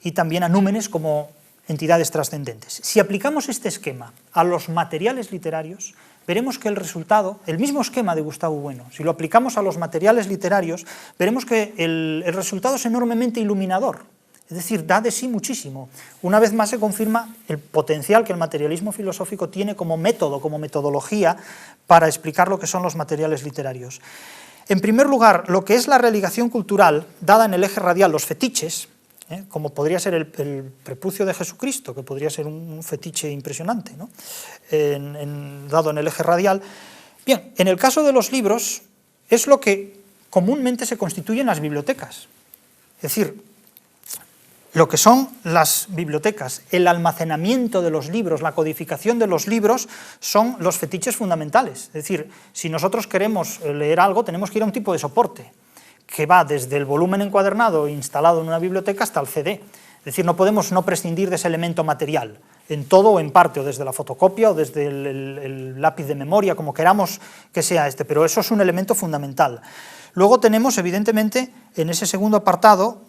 y también a númenes como entidades trascendentes. Si aplicamos este esquema a los materiales literarios, veremos que el resultado, el mismo esquema de Gustavo Bueno, si lo aplicamos a los materiales literarios, veremos que el resultado es enormemente iluminador, es decir, da de sí muchísimo. Una vez más se confirma el potencial que el materialismo filosófico tiene como método, como metodología, para explicar lo que son los materiales literarios. En primer lugar, lo que es la religación cultural, dada en el eje radial los fetiches, como podría ser el prepucio de Jesucristo, que podría ser un fetiche impresionante, ¿no? Dado en el eje radial. Bien, en el caso de los libros, es lo que comúnmente se constituye en las bibliotecas. Es decir, lo que son las bibliotecas, el almacenamiento de los libros, la codificación de los libros, son los fetiches fundamentales. Es decir, si nosotros queremos leer algo, tenemos que ir a un tipo de soporte, que va desde el volumen encuadernado instalado en una biblioteca hasta el CD. Es decir, no podemos no prescindir de ese elemento material, en todo o en parte, o desde la fotocopia o desde el lápiz de memoria, como queramos que sea este, pero eso es un elemento fundamental. Luego tenemos, evidentemente, en ese segundo apartado,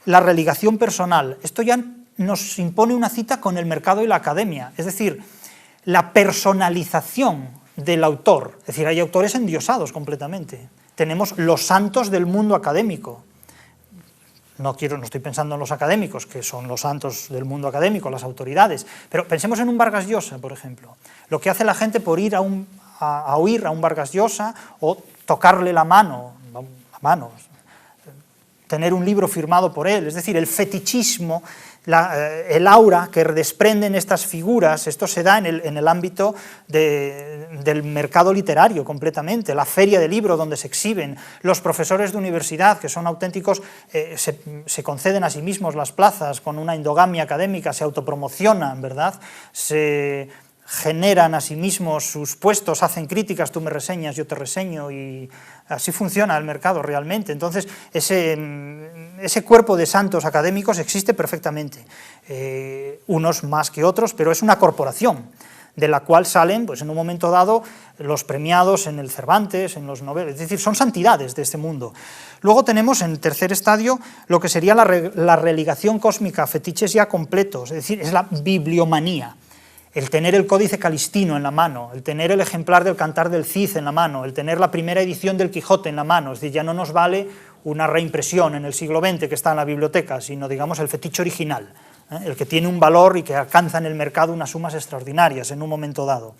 la religación personal. Esto ya nos impone una cita con el mercado y la academia, es decir, la personalización del autor. Es decir, hay autores endiosados completamente. Tenemos los santos del mundo académico. No estoy pensando en los académicos, que son los santos del mundo académico, las autoridades, pero pensemos en un Vargas Llosa, por ejemplo. Lo que hace la gente por ir a oír a un Vargas Llosa o tocarle la mano, tener un libro firmado por él, es decir, el fetichismo, el aura que desprenden estas figuras, esto se da en el ámbito del mercado literario completamente, la feria de libro donde se exhiben, los profesores de universidad que son auténticos, se conceden a sí mismos las plazas con una endogamia académica, se autopromocionan, ¿verdad?, se generan a sí mismos sus puestos, hacen críticas, tú me reseñas, yo te reseño, y así funciona el mercado realmente. Entonces, ese cuerpo de santos académicos existe perfectamente, unos más que otros, pero es una corporación de la cual salen, pues en un momento dado, los premiados en el Cervantes, en los Nobel, es decir, son santidades de este mundo. Luego tenemos en tercer estadio lo que sería la religación cósmica, fetiches ya completos, es decir, es la bibliomanía. El tener el Códice Calistino en la mano, el tener el ejemplar del Cantar del Cid en la mano, el tener la primera edición del Quijote en la mano, es decir, ya no nos vale una reimpresión en el siglo XX que está en la biblioteca, sino, digamos, el fetiche original, el que tiene un valor y que alcanza en el mercado unas sumas extraordinarias en un momento dado.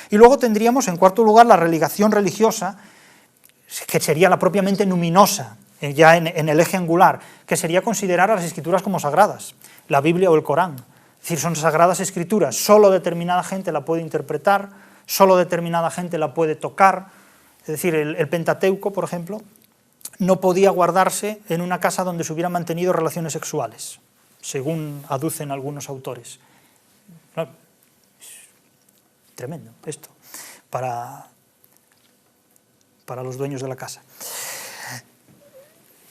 Y luego tendríamos, en cuarto lugar, la religación religiosa, que sería la propiamente luminosa, ya en el eje angular, que sería considerar a las escrituras como sagradas, la Biblia o el Corán. Es decir, son sagradas escrituras, solo determinada gente la puede interpretar, solo determinada gente la puede tocar. Es decir, el Pentateuco, por ejemplo, no podía guardarse en una casa donde se hubieran mantenido relaciones sexuales, según aducen algunos autores. Claro, es tremendo esto, para los dueños de la casa.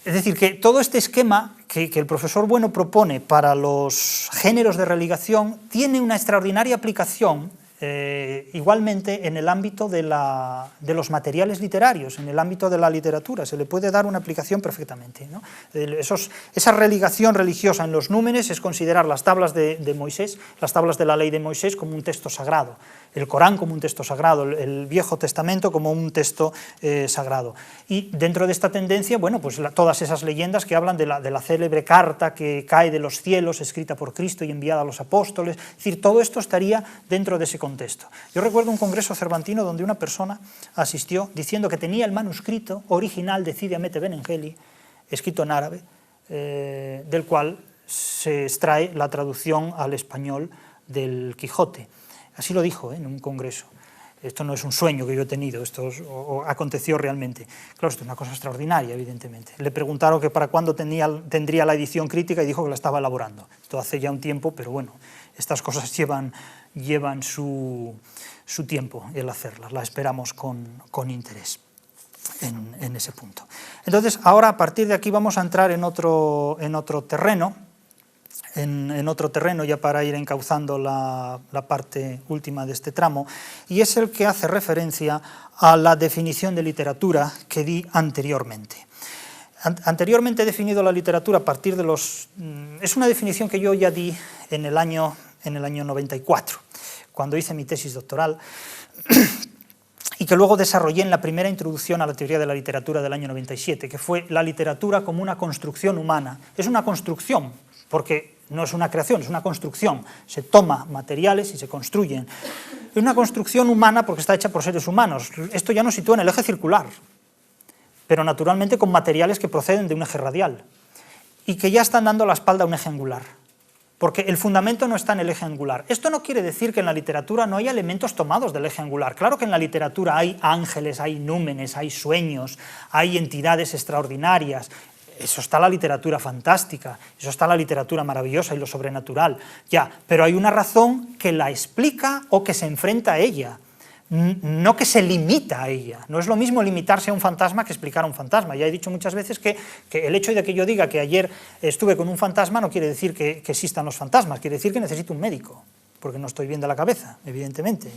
Es decir, que todo este esquema que el profesor Bueno propone para los géneros de religación tiene una extraordinaria aplicación igualmente en el ámbito de los materiales literarios, en el ámbito de la literatura, se le puede dar una aplicación perfectamente, ¿no? Esa religación religiosa en los númenes es considerar las tablas de Moisés, las tablas de la ley de Moisés como un texto sagrado, el Corán como un texto sagrado, el Viejo Testamento como un texto sagrado. Y dentro de esta tendencia, bueno, pues todas esas leyendas que hablan de la célebre carta que cae de los cielos, escrita por Cristo y enviada a los apóstoles, es decir, todo esto estaría dentro de ese contexto. Yo recuerdo un congreso cervantino donde una persona asistió diciendo que tenía el manuscrito original de Cide Hamete Benengeli, escrito en árabe, del cual se extrae la traducción al español del Quijote. Así lo dijo en un congreso. Esto no es un sueño que yo he tenido, esto aconteció realmente. Claro, esto es una cosa extraordinaria, evidentemente. Le preguntaron que para cuándo tendría la edición crítica y dijo que la estaba elaborando. Esto hace ya un tiempo, pero bueno, estas cosas llevan su tiempo el hacerlas. La esperamos con interés en ese punto. Entonces, ahora a partir de aquí vamos a entrar en otro terreno, ya para ir encauzando la parte última de este tramo, y es el que hace referencia a la definición de literatura que di anteriormente. Anteriormente he definido la literatura a partir de es una definición que yo ya di en el año 94, cuando hice mi tesis doctoral, y que luego desarrollé en la primera introducción a la teoría de la literatura del año 97, que fue la literatura como una construcción humana. Es una construcción, porque no es una creación, es una construcción. Se toma materiales y se construyen. Es una construcción humana porque está hecha por seres humanos. Esto ya nos sitúa en el eje circular, pero naturalmente con materiales que proceden de un eje radial. y que ya están dando la espalda a un eje angular, porque el fundamento no está en el eje angular. Esto no quiere decir que en la literatura no haya elementos tomados del eje angular. Claro que en la literatura hay ángeles, hay númenes, hay sueños, hay entidades extraordinarias. Eso está la literatura fantástica, eso está la literatura maravillosa y lo sobrenatural, ya, pero hay una razón que la explica o que se enfrenta a ella, no que se limita a ella. No es lo mismo limitarse a un fantasma que explicar a un fantasma. Ya he dicho muchas veces que el hecho de que yo diga que ayer estuve con un fantasma no quiere decir que existan los fantasmas, quiere decir que necesito un médico, porque no estoy bien de la cabeza, evidentemente,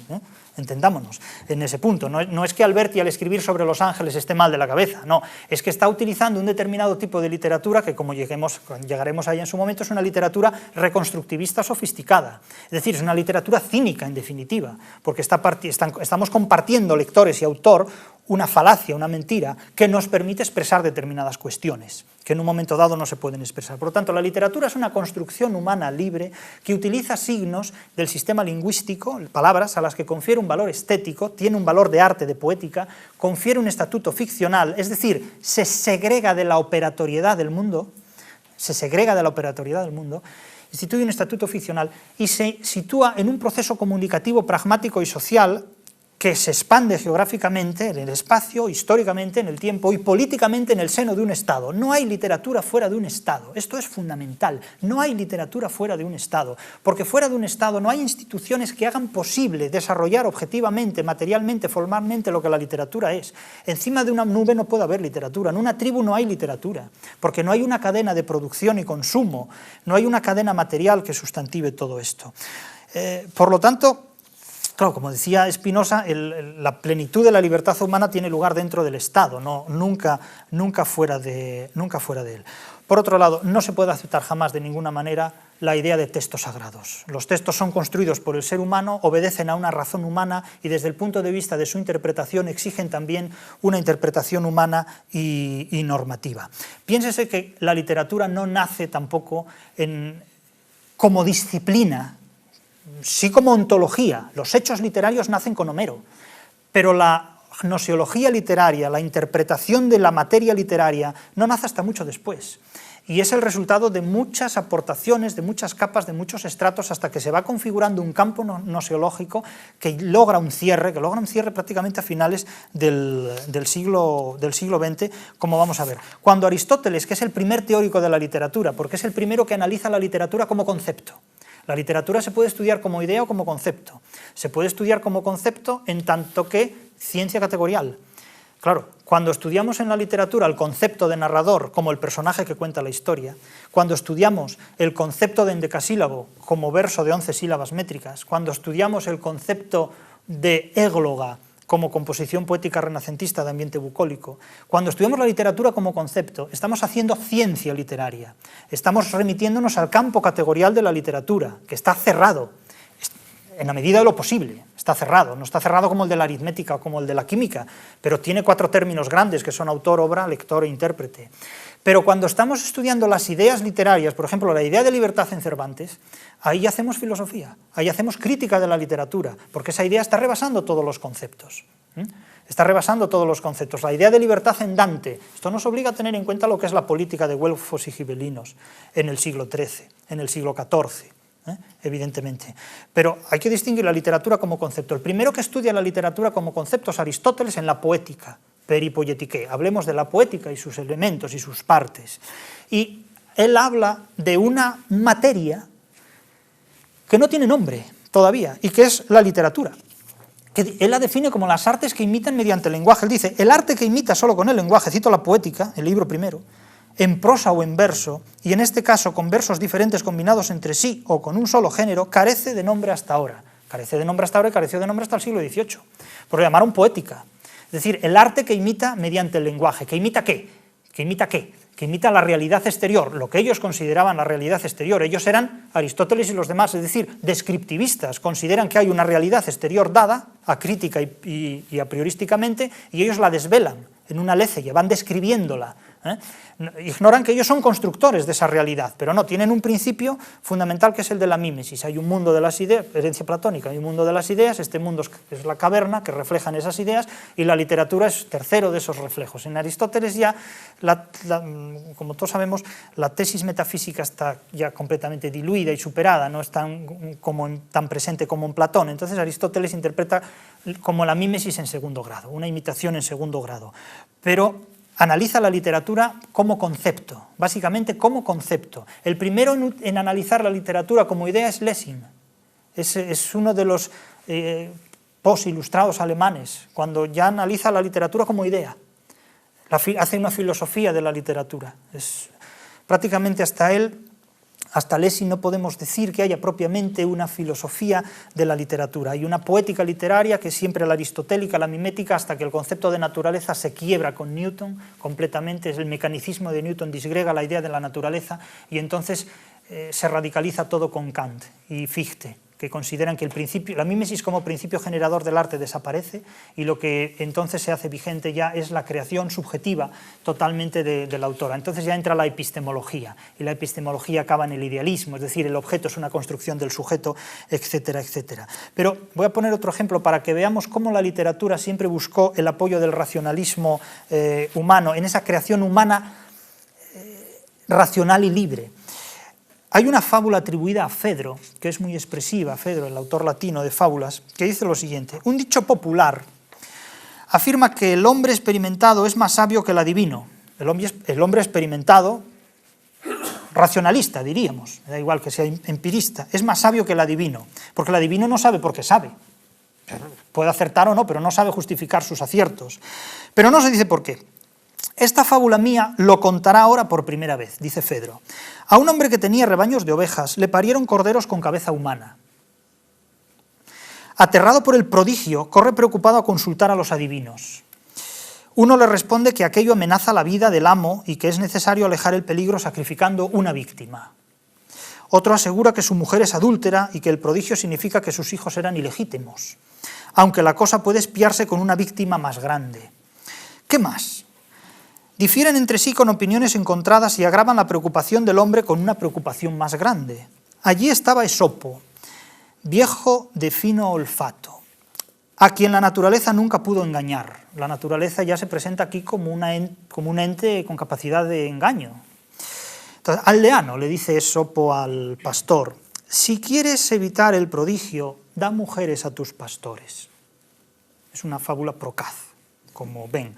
entendámonos en ese punto. No es que Alberti al escribir sobre los ángeles esté mal de la cabeza, no, es que está utilizando un determinado tipo de literatura que, como llegaremos ahí en su momento, es una literatura reconstructivista sofisticada, es decir, es una literatura cínica en definitiva, porque estamos compartiendo lectores y autor una falacia, una mentira, que nos permite expresar determinadas cuestiones, que en un momento dado no se pueden expresar. Por lo tanto, la literatura es una construcción humana libre que utiliza signos del sistema lingüístico, palabras a las que confiere un valor estético, tiene un valor de arte, de poética, confiere un estatuto ficcional, es decir, se segrega de la operatoriedad del mundo, instituye un estatuto ficcional y se sitúa en un proceso comunicativo, pragmático y social que se expande geográficamente en el espacio, históricamente en el tiempo y políticamente en el seno de un Estado. No hay literatura fuera de un Estado, esto es fundamental, no hay literatura fuera de un Estado, porque fuera de un Estado no hay instituciones que hagan posible desarrollar objetivamente, materialmente, formalmente lo que la literatura es. Encima de una nube no puede haber literatura, en una tribu no hay literatura, porque no hay una cadena de producción y consumo, no hay una cadena material que sustantive todo esto. Por lo tanto, claro, como decía Spinoza, la plenitud de la libertad humana tiene lugar dentro del Estado, nunca fuera de él. Por otro lado, no se puede aceptar jamás de ninguna manera la idea de textos sagrados. Los textos son construidos por el ser humano, obedecen a una razón humana y desde el punto de vista de su interpretación exigen también una interpretación humana y normativa. Piénsese que la literatura no nace tampoco como disciplina, sí como ontología. Los hechos literarios nacen con Homero, pero la gnoseología literaria, la interpretación de la materia literaria, no nace hasta mucho después. Y es el resultado de muchas aportaciones, de muchas capas, de muchos estratos, hasta que se va configurando un campo gnoseológico que logra un cierre prácticamente a finales del siglo XX, como vamos a ver. Cuando Aristóteles, que es el primer teórico de la literatura, porque es el primero que analiza la literatura como concepto, la literatura se puede estudiar como idea o como concepto. Se puede estudiar como concepto en tanto que ciencia categorial. Claro, cuando estudiamos en la literatura el concepto de narrador como el personaje que cuenta la historia, cuando estudiamos el concepto de endecasílabo como verso de 11 sílabas métricas, cuando estudiamos el concepto de égloga como composición poética renacentista de ambiente bucólico, cuando estudiamos la literatura como concepto, estamos haciendo ciencia literaria, estamos remitiéndonos al campo categorial de la literatura, que está cerrado, en la medida de lo posible, está cerrado, no está cerrado como el de la aritmética o como el de la química, pero tiene 4 términos grandes que son autor, obra, lector e intérprete. Pero cuando estamos estudiando las ideas literarias, por ejemplo, la idea de libertad en Cervantes, ahí hacemos filosofía, ahí hacemos crítica de la literatura, porque esa idea está rebasando todos los conceptos. Está rebasando todos los conceptos. La idea de libertad en Dante, esto nos obliga a tener en cuenta lo que es la política de güelfos y gibelinos en el siglo XIII, en el siglo XIV, evidentemente. Pero hay que distinguir la literatura como concepto. El primero que estudia la literatura como concepto es Aristóteles en la Poética, Peripoietiké. Hablemos de la poética y sus elementos y sus partes. Y él habla de una materia que no tiene nombre todavía y que es la literatura. Que él la define como las artes que imitan mediante el lenguaje. Él dice, el arte que imita solo con el lenguaje, cito la Poética, el libro primero, en prosa o en verso, y en este caso con versos diferentes combinados entre sí o con un solo género, carece de nombre hasta ahora. Carece de nombre hasta ahora y careció de nombre hasta el siglo XVIII. Por lo llamaron poética. Es decir, el arte que imita mediante el lenguaje. ¿Que imita qué? ¿Que imita qué? Que imita la realidad exterior, lo que ellos consideraban la realidad exterior. Ellos eran Aristóteles y los demás, es decir, descriptivistas. Consideran que hay una realidad exterior dada, acrítica y a priorísticamente, y ellos la desvelan en una leceya, van describiéndola Ignoran que ellos son constructores de esa realidad, pero no, tienen un principio fundamental que es el de la mímesis. Hay un mundo de las ideas, herencia platónica, hay un mundo de las ideas, este mundo es la caverna que reflejan esas ideas y la literatura es tercero de esos reflejos. En Aristóteles ya, como todos sabemos, la tesis metafísica está ya completamente diluida y superada, no es tan presente como en Platón. Entonces Aristóteles interpreta como la mímesis en segundo grado, una imitación en segundo grado, pero analiza la literatura como concepto, básicamente como concepto. El primero en analizar la literatura como idea es Lessing, es uno de los post-ilustrados alemanes, cuando ya analiza la literatura como idea, hace una filosofía de la literatura. Prácticamente hasta Lessing no podemos decir que haya propiamente una filosofía de la literatura. Hay una poética literaria que es siempre la aristotélica, la mimética, hasta que el concepto de naturaleza se quiebra con Newton completamente. Es el mecanicismo de Newton disgrega la idea de la naturaleza y entonces se radicaliza todo con Kant y Fichte, que consideran que la mímesis como principio generador del arte desaparece y lo que entonces se hace vigente ya es la creación subjetiva totalmente de la autora. Entonces ya entra la epistemología y la epistemología acaba en el idealismo, es decir, el objeto es una construcción del sujeto, etcétera, etcétera. Pero voy a poner otro ejemplo para que veamos cómo la literatura siempre buscó el apoyo del racionalismo humano, en esa creación humana racional y libre. Hay una fábula atribuida a Fedro, que es muy expresiva, Fedro, el autor latino de fábulas, que dice lo siguiente: un dicho popular afirma que el hombre experimentado es más sabio que el adivino. El hombre experimentado, racionalista diríamos, da igual que sea empirista, es más sabio que el adivino, porque el adivino no sabe por qué sabe. Puede acertar o no, pero no sabe justificar sus aciertos. Pero no se dice por qué. Esta fábula mía lo contará ahora por primera vez, dice Fedro. A un hombre que tenía rebaños de ovejas le parieron corderos con cabeza humana. Aterrado por el prodigio, corre preocupado a consultar a los adivinos. Uno le responde que aquello amenaza la vida del amo y que es necesario alejar el peligro sacrificando una víctima. Otro asegura que su mujer es adúltera y que el prodigio significa que sus hijos eran ilegítimos, aunque la cosa puede espiarse con una víctima más grande. ¿Qué más? Difieren entre sí con opiniones encontradas y agravan la preocupación del hombre con una preocupación más grande. Allí estaba Esopo, viejo de fino olfato, a quien la naturaleza nunca pudo engañar. La naturaleza ya se presenta aquí como un ente con capacidad de engaño. Entonces, aldeano, le dice Esopo al pastor, si quieres evitar el prodigio, da mujeres a tus pastores. Es una fábula procaz, como ven.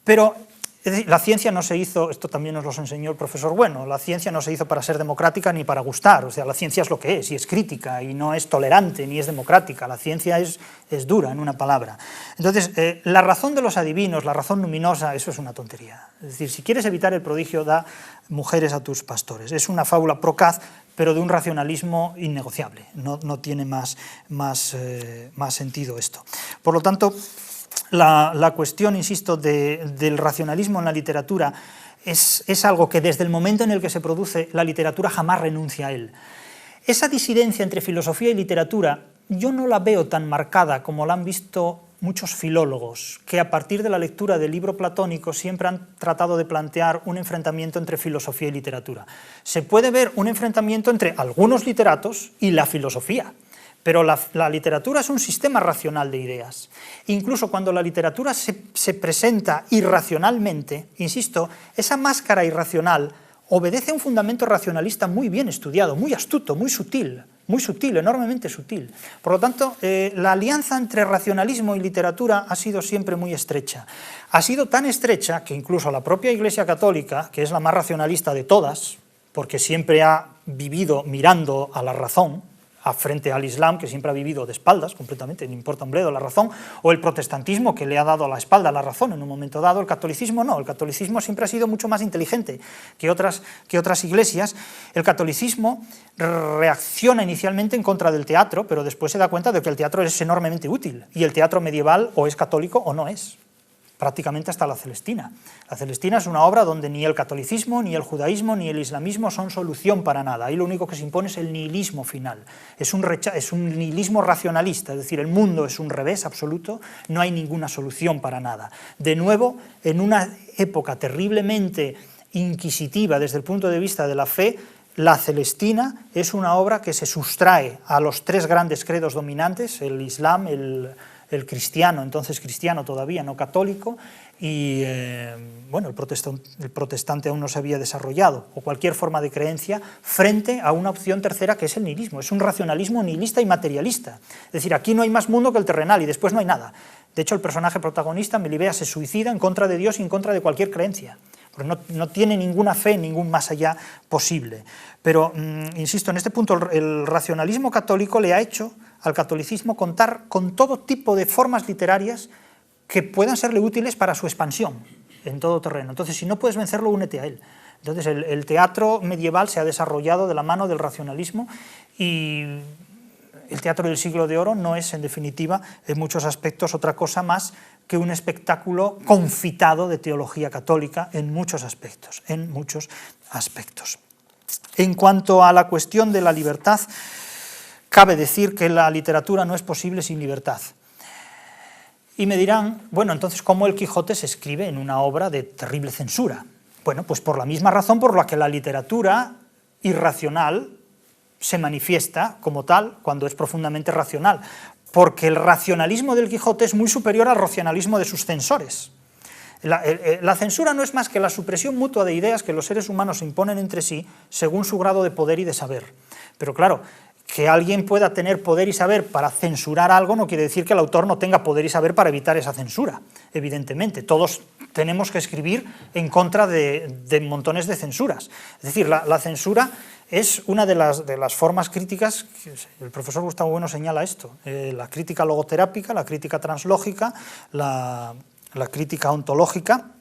Pero es decir, la ciencia no se hizo, esto también nos lo enseñó el profesor Bueno, la ciencia no se hizo para ser democrática ni para gustar, o sea, la ciencia es lo que es, y es crítica, y no es tolerante, ni es democrática, la ciencia es dura, en una palabra. Entonces, la razón de los adivinos, la razón luminosa, eso es una tontería. Es decir, si quieres evitar el prodigio, da mujeres a tus pastores. Es una fábula procaz, pero de un racionalismo innegociable, no tiene más sentido esto. Por lo tanto, la cuestión, insisto, del racionalismo en la literatura es algo que desde el momento en el que se produce, la literatura jamás renuncia a él. Esa disidencia entre filosofía y literatura yo no la veo tan marcada como la han visto muchos filólogos, que a partir de la lectura del libro platónico siempre han tratado de plantear un enfrentamiento entre filosofía y literatura. Se puede ver un enfrentamiento entre algunos literatos y la filosofía, pero la literatura es un sistema racional de ideas. Incluso cuando la literatura se presenta irracionalmente, insisto, esa máscara irracional obedece a un fundamento racionalista muy bien estudiado, muy astuto, muy sutil, enormemente sutil. Por lo tanto, la alianza entre racionalismo y literatura ha sido siempre muy estrecha. Ha sido tan estrecha que incluso la propia Iglesia Católica, que es la más racionalista de todas, porque siempre ha vivido mirando a la razón, frente al Islam, que siempre ha vivido de espaldas completamente, no importa un bledo la razón, o el protestantismo, que le ha dado a la espalda la razón en un momento dado. El catolicismo no, el catolicismo siempre ha sido mucho más inteligente que otras iglesias. El catolicismo reacciona inicialmente en contra del teatro, pero después se da cuenta de que el teatro es enormemente útil, y el teatro medieval o es católico o no es. prácticamente hasta la Celestina. La Celestina es una obra donde ni el catolicismo, ni el judaísmo, ni el islamismo son solución para nada. Ahí lo único que se impone es el nihilismo final. Es un nihilismo racionalista, es decir, el mundo es un revés absoluto, no hay ninguna solución para nada. De nuevo, en una época terriblemente inquisitiva desde el punto de vista de la fe, la Celestina es una obra que se sustrae a los tres grandes credos dominantes, el islam, el cristiano, entonces cristiano todavía, no católico, y bueno, el protestante aún no se había desarrollado, o cualquier forma de creencia, frente a una opción tercera que es el nihilismo. Es un racionalismo nihilista y materialista. Es decir, aquí no hay más mundo que el terrenal y después no hay nada. De hecho, el personaje protagonista, Melibea, se suicida en contra de Dios y en contra de cualquier creencia, porque no tiene ninguna fe, ningún más allá posible. Pero, insisto, en este punto el racionalismo católico le ha hecho al catolicismo contar con todo tipo de formas literarias que puedan serle útiles para su expansión en todo terreno. Entonces, si no puedes vencerlo, únete a él. Entonces, el teatro medieval se ha desarrollado de la mano del racionalismo y el teatro del siglo de oro no es, en definitiva, en muchos aspectos otra cosa más que un espectáculo confitado de teología católica en muchos aspectos, En cuanto a la cuestión de la libertad, cabe decir que la literatura no es posible sin libertad. Y me dirán, bueno, entonces, ¿cómo el Quijote se escribe en una obra de terrible censura? Bueno, pues por la misma razón por la que la literatura irracional se manifiesta como tal cuando es profundamente racional, porque el racionalismo del Quijote es muy superior al racionalismo de sus censores. La censura no es más que la supresión mutua de ideas que los seres humanos se imponen entre sí según su grado de poder y de saber. Pero claro, que alguien pueda tener poder y saber para censurar algo no quiere decir que el autor no tenga poder y saber para evitar esa censura, evidentemente. Todos tenemos que escribir en contra de montones de censuras. Es decir, la censura es una de las formas críticas, el profesor Gustavo Bueno señala esto, la crítica logoterápica, la crítica translógica, la crítica ontológica,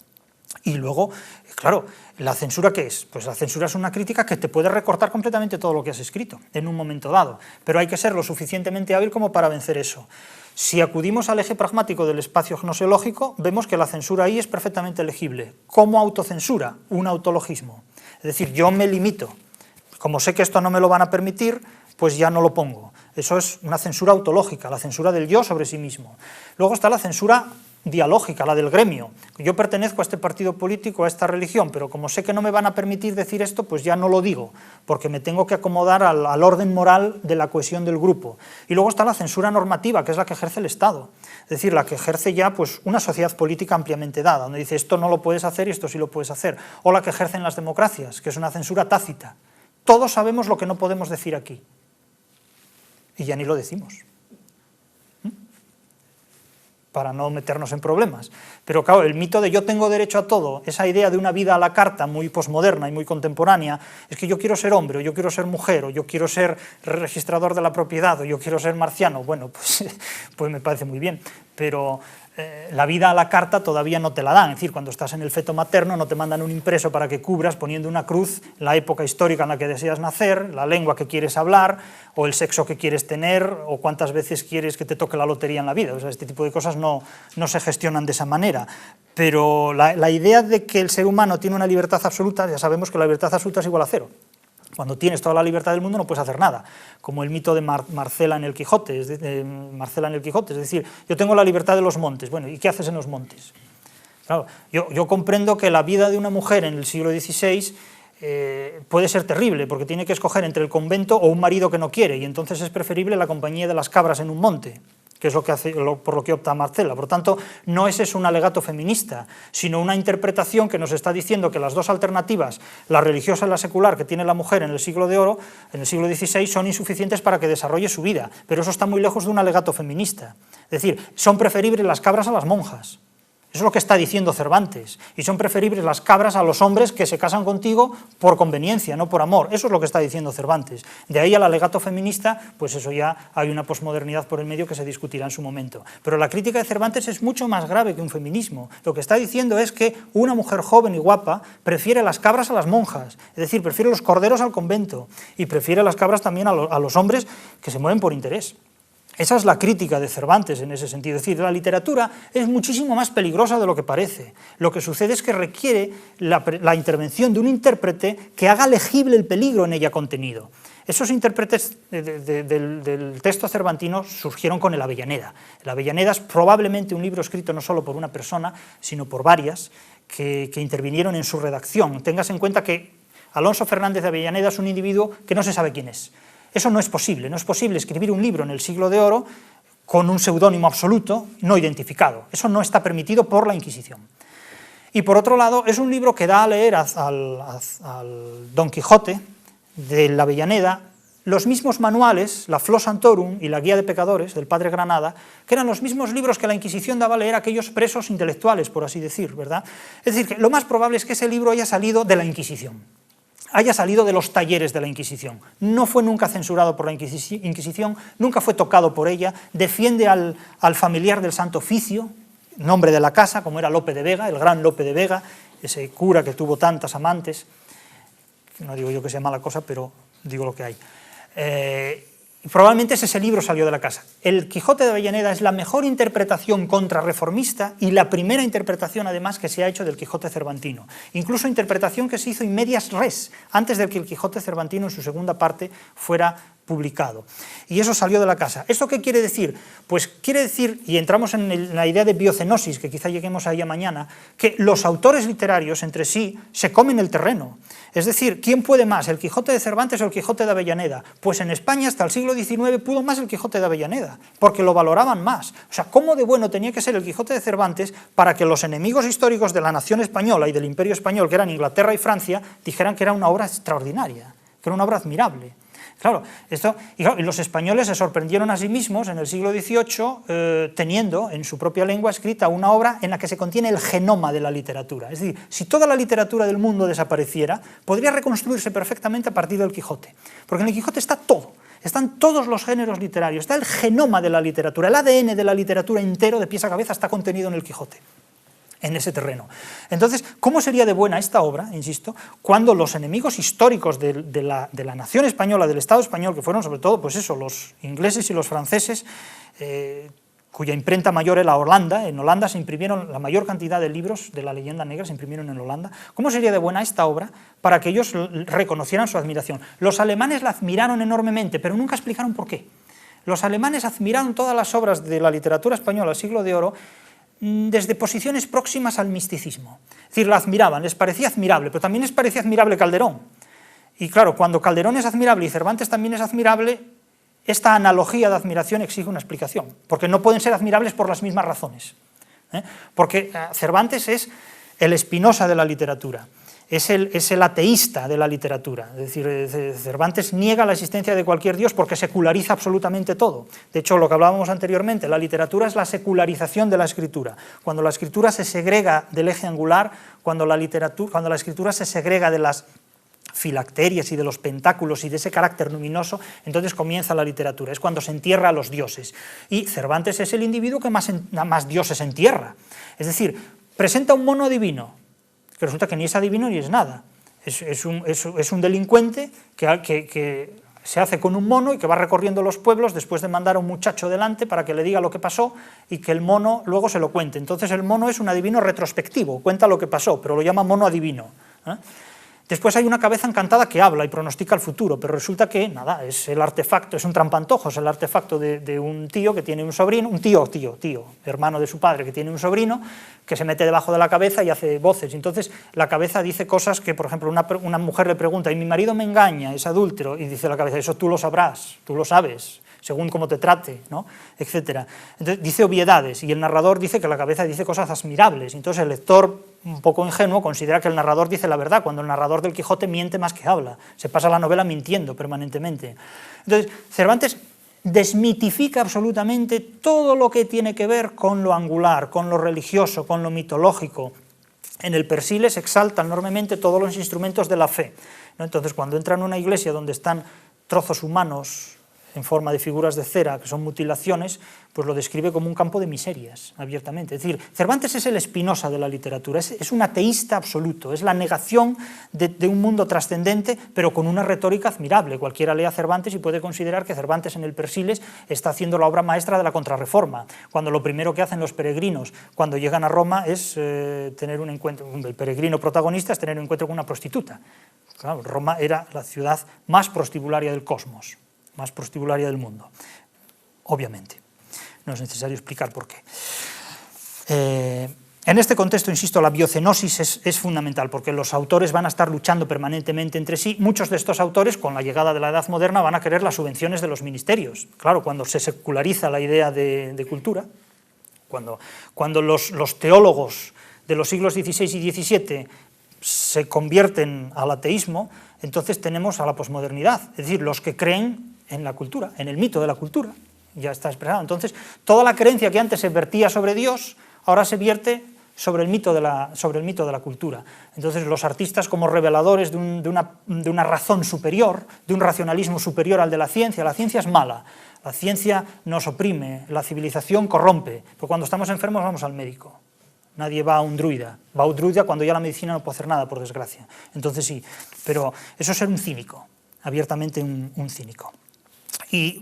y luego, claro, ¿la censura qué es? Pues la censura es una crítica que te puede recortar completamente todo lo que has escrito en un momento dado, pero hay que ser lo suficientemente hábil como para vencer eso. Si acudimos al eje pragmático del espacio gnoseológico, vemos que la censura ahí es perfectamente legible. ¿Cómo autocensura? Un autologismo. Es decir, yo me limito. Como sé que esto no me lo van a permitir, pues ya no lo pongo. Eso es una censura autológica, la censura del yo sobre sí mismo. Luego está la censura dialógica, la del gremio. Yo pertenezco a este partido político, a esta religión, pero como sé que no me van a permitir decir esto, pues ya no lo digo, porque me tengo que acomodar al orden moral de la cohesión del grupo. Y luego está la censura normativa, que es la que ejerce el Estado. Es decir, la que ejerce ya pues, una sociedad política ampliamente dada, donde dice esto no lo puedes hacer y esto sí lo puedes hacer. O la que ejercen las democracias, que es una censura tácita. Todos sabemos lo que no podemos decir aquí. Y ya ni lo decimos, para no meternos en problemas. Pero claro, el mito de yo tengo derecho a todo, esa idea de una vida a la carta muy posmoderna y muy contemporánea, es que yo quiero ser hombre, o yo quiero ser mujer, o yo quiero ser registrador de la propiedad, o yo quiero ser marciano. Bueno, pues me parece muy bien, pero la vida a la carta todavía no te la dan. Es decir, cuando estás en el feto materno no te mandan un impreso para que cubras poniendo una cruz la época histórica en la que deseas nacer, la lengua que quieres hablar, o el sexo que quieres tener, o cuántas veces quieres que te toque la lotería en la vida. O sea, este tipo de cosas no se gestionan de esa manera. Pero la idea de que el ser humano tiene una libertad absoluta, ya sabemos que la libertad absoluta es igual a cero. Cuando tienes toda la libertad del mundo no puedes hacer nada, como el mito de Marcela en el Quijote, es decir, yo tengo la libertad de los montes. Bueno, ¿y qué haces en los montes? Claro, yo comprendo que la vida de una mujer en el siglo XVI puede ser terrible, porque tiene que escoger entre el convento o un marido que no quiere, y entonces es preferible la compañía de las cabras en un monte, que es por lo que opta Marcela. Por tanto, no es eso un alegato feminista, sino una interpretación que nos está diciendo que las dos alternativas, la religiosa y la secular, que tiene la mujer en el siglo de oro, en el siglo XVI, son insuficientes para que desarrolle su vida. Pero eso está muy lejos de un alegato feminista. Es decir, son preferibles las cabras a las monjas. Eso es lo que está diciendo Cervantes. Y son preferibles las cabras a los hombres que se casan contigo por conveniencia, no por amor. Eso es lo que está diciendo Cervantes. De ahí al alegato feminista, pues eso ya hay una posmodernidad por el medio que se discutirá en su momento. Pero la crítica de Cervantes es mucho más grave que un feminismo. Lo que está diciendo es que una mujer joven y guapa prefiere las cabras a las monjas. Es decir, prefiere los corderos al convento. Y prefiere las cabras también a los hombres que se mueven por interés. Esa es la crítica de Cervantes en ese sentido. Es decir, la literatura es muchísimo más peligrosa de lo que parece. Lo que sucede es que requiere la intervención de un intérprete que haga legible el peligro en ella contenido. Esos intérpretes del texto cervantino surgieron con el Avellaneda. El Avellaneda es probablemente un libro escrito no solo por una persona, sino por varias que intervinieron en su redacción. Tengas en cuenta que Alonso Fernández de Avellaneda es un individuo que no se sabe quién es. Eso no es posible escribir un libro en el Siglo de Oro con un seudónimo absoluto no identificado. Eso no está permitido por la Inquisición. Y por otro lado, es un libro que da a leer al Don Quijote de la Avellaneda los mismos manuales, la Flos Santorum y la Guía de Pecadores del Padre Granada, que eran los mismos libros que la Inquisición daba a leer a aquellos presos intelectuales, por así decir, ¿verdad? Es decir, que lo más probable es que ese libro haya salido de la Inquisición, haya salido de los talleres de la Inquisición. No fue nunca censurado por la Inquisición, nunca fue tocado por ella, defiende al familiar del Santo Oficio, nombre de la casa, como era Lope de Vega, el gran Lope de Vega, ese cura que tuvo tantas amantes. No digo yo que sea mala cosa, pero digo lo que hay. Probablemente ese libro salió de la casa. El Quijote de Avellaneda es la mejor interpretación contrarreformista y la primera interpretación, además, que se ha hecho del Quijote cervantino. Incluso interpretación que se hizo in medias res, antes de que el Quijote cervantino en su segunda parte fuera publicado. Y eso salió de la casa. ¿Esto qué quiere decir? Pues quiere decir, y entramos en la idea de biocenosis, que quizá lleguemos a ella mañana, que los autores literarios entre sí se comen el terreno. Es decir, ¿quién puede más, el Quijote de Cervantes o el Quijote de Avellaneda? Pues en España hasta el siglo XIX pudo más el Quijote de Avellaneda, porque lo valoraban más. O sea, ¿cómo de bueno tenía que ser el Quijote de Cervantes para que los enemigos históricos de la nación española y del Imperio español, que eran Inglaterra y Francia, dijeran que era una obra extraordinaria, que era una obra admirable? Claro, y los españoles se sorprendieron a sí mismos en el siglo XVIII teniendo en su propia lengua escrita una obra en la que se contiene el genoma de la literatura. Es decir, si toda la literatura del mundo desapareciera, podría reconstruirse perfectamente a partir del Quijote, porque en el Quijote está todo. Están todos los géneros literarios, está el genoma de la literatura, el ADN de la literatura entero de pies a cabeza está contenido en el Quijote, en ese terreno. Entonces, ¿cómo sería de buena esta obra, insisto, cuando los enemigos históricos de la nación española, del Estado español, que fueron sobre todo, pues eso, los ingleses y los franceses, cuya imprenta mayor era Holanda, en Holanda se imprimieron la mayor cantidad de libros de la leyenda negra, se imprimieron en Holanda, ¿cómo sería de buena esta obra para que ellos reconocieran su admiración? Los alemanes la admiraron enormemente, pero nunca explicaron por qué. Los alemanes admiraron todas las obras de la literatura española del Siglo de Oro desde posiciones próximas al misticismo. Es decir, la admiraban, les parecía admirable, pero también les parecía admirable Calderón. Y claro, cuando Calderón es admirable y Cervantes también es admirable, esta analogía de admiración exige una explicación, porque no pueden ser admirables por las mismas razones. Porque Cervantes es el Spinoza de la literatura, es el ateísta de la literatura. Es decir, Cervantes niega la existencia de cualquier dios porque seculariza absolutamente todo. De hecho, lo que hablábamos anteriormente, la literatura es la secularización de la escritura. Cuando la escritura se segrega del eje angular, cuando la escritura se segrega de las filacterias y de los pentáculos y de ese carácter luminoso, entonces comienza la literatura, es cuando se entierra a los dioses. Y Cervantes es el individuo que más dioses entierra. Es decir, presenta un mono divino, que resulta que ni es adivino ni es nada. Es un delincuente que se hace con un mono y que va recorriendo los pueblos después de mandar a un muchacho delante para que le diga lo que pasó y que el mono luego se lo cuente. Entonces el mono es un adivino retrospectivo, cuenta lo que pasó, pero lo llama mono adivino. Después hay una cabeza encantada que habla y pronostica el futuro, pero resulta que, nada, es el artefacto, es un trampantojo, es el artefacto de un tío que tiene un sobrino, un tío, hermano de su padre que tiene un sobrino, que se mete debajo de la cabeza y hace voces. Entonces la cabeza dice cosas que, por ejemplo, una mujer le pregunta, y mi marido me engaña, es adúltero, y dice la cabeza, eso tú lo sabrás, tú lo sabes, según cómo te trate, ¿no? Etcétera. Entonces dice obviedades, y el narrador dice que la cabeza dice cosas admirables. Entonces el lector, un poco ingenuo, considera que el narrador dice la verdad, cuando el narrador del Quijote miente más que habla, se pasa la novela mintiendo permanentemente. Entonces Cervantes desmitifica absolutamente todo lo que tiene que ver con lo angular, con lo religioso, con lo mitológico. En el Persiles exalta enormemente todos los instrumentos de la fe, ¿no? Entonces cuando entra en una iglesia donde están trozos humanos en forma de figuras de cera, que son mutilaciones, pues lo describe como un campo de miserias, abiertamente. Es decir, Cervantes es el Spinoza de la literatura, es un ateísta absoluto, es la negación de un mundo trascendente, pero con una retórica admirable. Cualquiera lee a Cervantes y puede considerar que Cervantes en el Persiles está haciendo la obra maestra de la Contrarreforma, cuando lo primero que hacen los peregrinos cuando llegan a Roma es tener un encuentro, el peregrino protagonista es tener un encuentro con una prostituta. Claro, Roma era la ciudad más prostibularia del cosmos, más prostibularia del mundo, obviamente. No es necesario explicar por qué. En este contexto, insisto, la biocenosis es fundamental, porque los autores van a estar luchando permanentemente entre sí. Muchos de estos autores, con la llegada de la Edad Moderna, van a querer las subvenciones de los ministerios. Claro, cuando se seculariza la idea de cultura, cuando los teólogos de los siglos XVI y XVII se convierten al ateísmo, entonces tenemos a la posmodernidad, es decir, los que creen en la cultura, en el mito de la cultura, ya está expresado. Entonces, toda la creencia que antes se vertía sobre Dios, ahora se vierte sobre el mito de la cultura. Entonces, los artistas como reveladores de una razón superior, de un racionalismo superior al de la ciencia es mala, la ciencia nos oprime, la civilización corrompe, porque cuando estamos enfermos vamos al médico. Nadie va a un druida cuando ya la medicina no puede hacer nada, por desgracia. Entonces sí, pero eso es ser un cínico, abiertamente un cínico. Y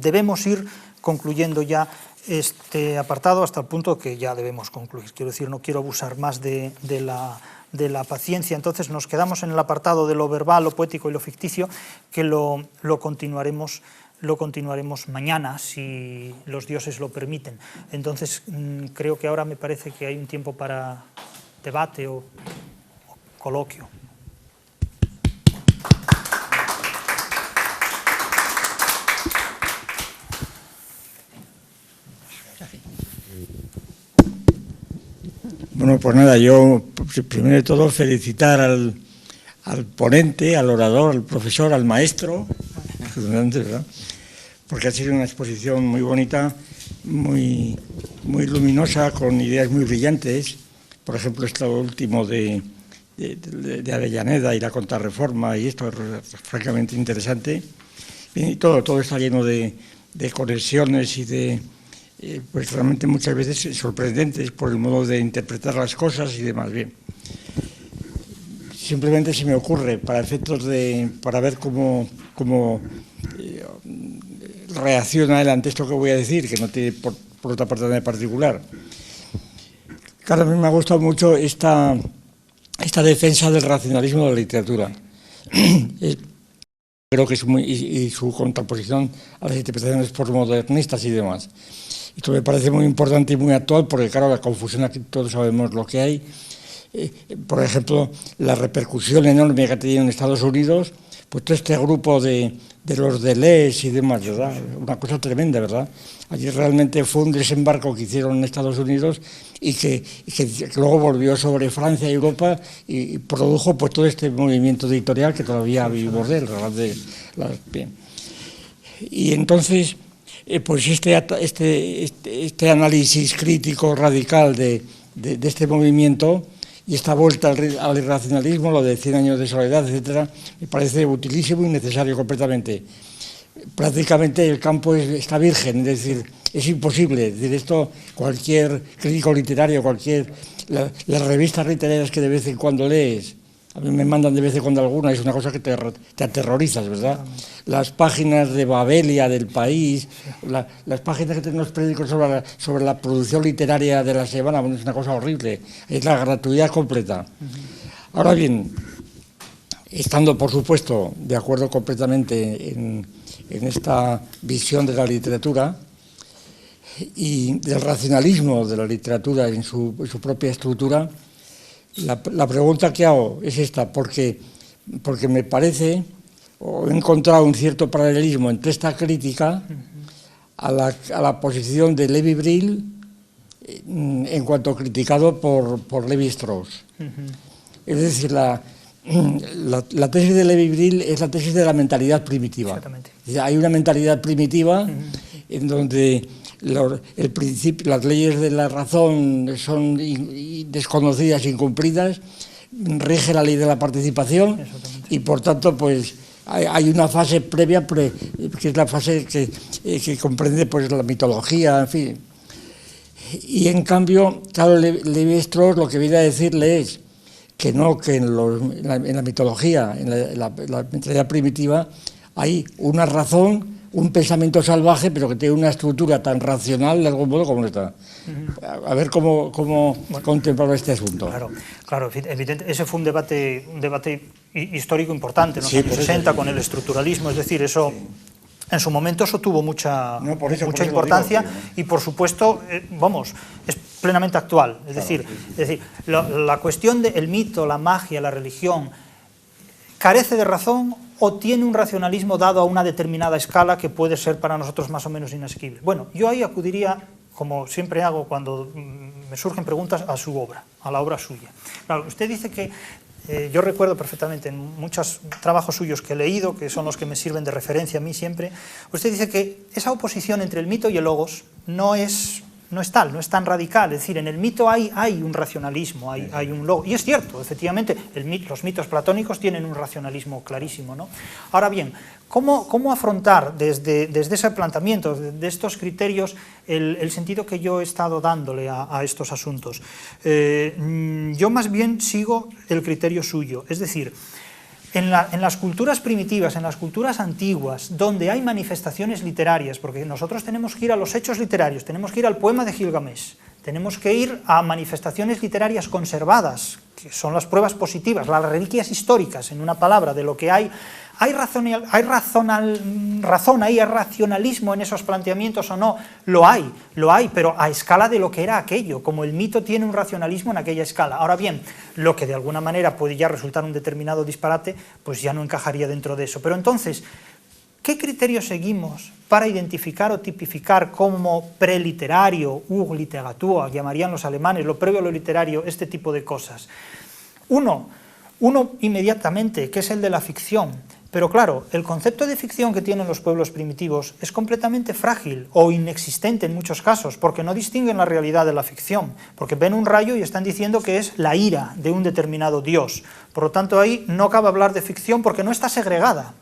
debemos ir concluyendo ya este apartado hasta el punto que ya debemos concluir. Quiero decir, no quiero abusar más de la paciencia, entonces nos quedamos en el apartado de lo verbal, lo poético y lo ficticio, que lo continuaremos mañana, si los dioses lo permiten. Entonces, creo que ahora me parece que hay un tiempo para debate o coloquio. Bueno, pues nada, yo primero de todo felicitar al ponente, al orador, al profesor, al maestro, ¿verdad? Porque ha sido una exposición muy bonita, muy luminosa, con ideas muy brillantes. Por ejemplo, esto último de Avellaneda y la Contrarreforma, y esto es francamente interesante. Y todo está lleno de conexiones y de, pues realmente muchas veces sorprendentes por el modo de interpretar las cosas y demás. Bien. Simplemente se me ocurre, para efectos para ver cómo reacciona él ante esto que voy a decir, que no tiene por otra parte nada de particular. Claro, a mí me ha gustado mucho esta defensa del racionalismo de la literatura. Creo que es y su contraposición a las interpretaciones postmodernistas y demás. Esto me parece muy importante y muy actual, porque claro, la confusión aquí todos sabemos lo que hay. Por ejemplo, la repercusión enorme que ha tenido en Estados Unidos, pues todo este grupo de los Deleuze y demás, ¿verdad? Una cosa tremenda, ¿verdad? Allí realmente fue un desembarco que hicieron en Estados Unidos y que luego volvió sobre Francia y Europa y produjo pues todo este movimiento editorial que todavía vivimos de él, ¿verdad? Bien. Y entonces, pues este análisis crítico radical de este movimiento y esta vuelta al irracionalismo, lo de 100 años de soledad, etcétera, me parece utilísimo y necesario completamente. Prácticamente el campo está virgen, es decir, es imposible. Es decir, esto cualquier crítico literario, las revistas literarias que de vez en cuando lees, a mí me mandan de vez en cuando alguna, es una cosa que te aterrorizas, ¿verdad? Las páginas de Babelia del País, las páginas que tienen los periódicos sobre la producción literaria de la semana, bueno, es una cosa horrible, es la gratuidad completa. Ahora bien, estando por supuesto de acuerdo completamente en esta visión de la literatura y del racionalismo de la literatura en su propia estructura, la pregunta que hago es esta, porque me parece, o he encontrado un cierto paralelismo entre esta crítica a la posición de Lévi-Brill en cuanto criticado por Lévi-Strauss. Es decir, la tesis de Lévi-Brill es la tesis de la mentalidad primitiva. Exactamente. Hay una mentalidad primitiva en donde el principio, las leyes de la razón son desconocidas, incumplidas, rige la ley de la participación y por tanto pues hay una fase previa que es la fase que comprende pues la mitología, en fin. Y en cambio, claro, Lévi-Strauss lo que viene a decirle es que no, que en la mitología, en la mentalidad primitiva, hay una razón, un pensamiento salvaje, pero que tiene una estructura tan racional de algún modo como esta. A ver cómo contemplaba este asunto. Claro, evidente, ese fue un debate histórico importante en los sí, años 60 con el estructuralismo, es decir, eso... En su momento eso tuvo mucha importancia y, por supuesto, es plenamente actual. Es decir, la cuestión del mito, la magia, la religión, ¿carece de razón o tiene un racionalismo dado a una determinada escala que puede ser para nosotros más o menos inasequible? Bueno, yo ahí acudiría, como siempre hago cuando me surgen preguntas, a su obra, a la obra suya. Claro, usted dice que... yo recuerdo perfectamente en muchos trabajos suyos que he leído, que son los que me sirven de referencia a mí siempre, usted dice que esa oposición entre el mito y el logos no es tal, no es tan radical. Es decir, en el mito hay un racionalismo, hay un logos. Y es cierto, efectivamente, los mitos platónicos tienen un racionalismo clarísimo, ¿no? Ahora bien, ¿cómo afrontar desde ese planteamiento, de estos criterios, el sentido que yo he estado dándole a estos asuntos? Yo más bien sigo el criterio suyo, es decir, en las culturas primitivas, en las culturas antiguas, donde hay manifestaciones literarias, porque nosotros tenemos que ir a los hechos literarios, tenemos que ir al poema de Gilgamesh, tenemos que ir a manifestaciones literarias conservadas, que son las pruebas positivas, las reliquias históricas, en una palabra, de lo que hay razón ahí, hay racionalismo en esos planteamientos o no, lo hay, pero a escala de lo que era aquello, como el mito tiene un racionalismo en aquella escala. Ahora bien, lo que de alguna manera puede ya resultar un determinado disparate, pues ya no encajaría dentro de eso. Pero entonces, ¿qué criterios seguimos para identificar o tipificar como preliterario, Urliteratur, llamarían los alemanes, lo previo a lo literario, este tipo de cosas? Uno inmediatamente, que es el de la ficción. Pero claro, el concepto de ficción que tienen los pueblos primitivos es completamente frágil o inexistente en muchos casos, porque no distinguen la realidad de la ficción, porque ven un rayo y están diciendo que es la ira de un determinado dios. Por lo tanto, ahí no cabe hablar de ficción porque no está segregada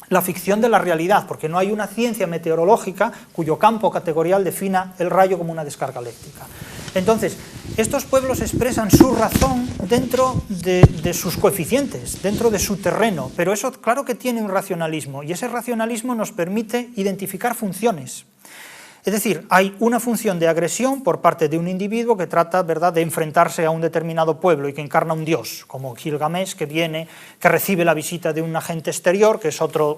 la ficción de la realidad, porque no hay una ciencia meteorológica cuyo campo categorial defina el rayo como una descarga eléctrica. Entonces, estos pueblos expresan su razón dentro de sus coeficientes, dentro de su terreno, pero eso claro que tiene un racionalismo, y ese racionalismo nos permite identificar funciones. Es decir, hay una función de agresión por parte de un individuo que trata, ¿verdad?, de enfrentarse a un determinado pueblo y que encarna un dios, como Gilgamesh, que recibe la visita de un agente exterior, que es otro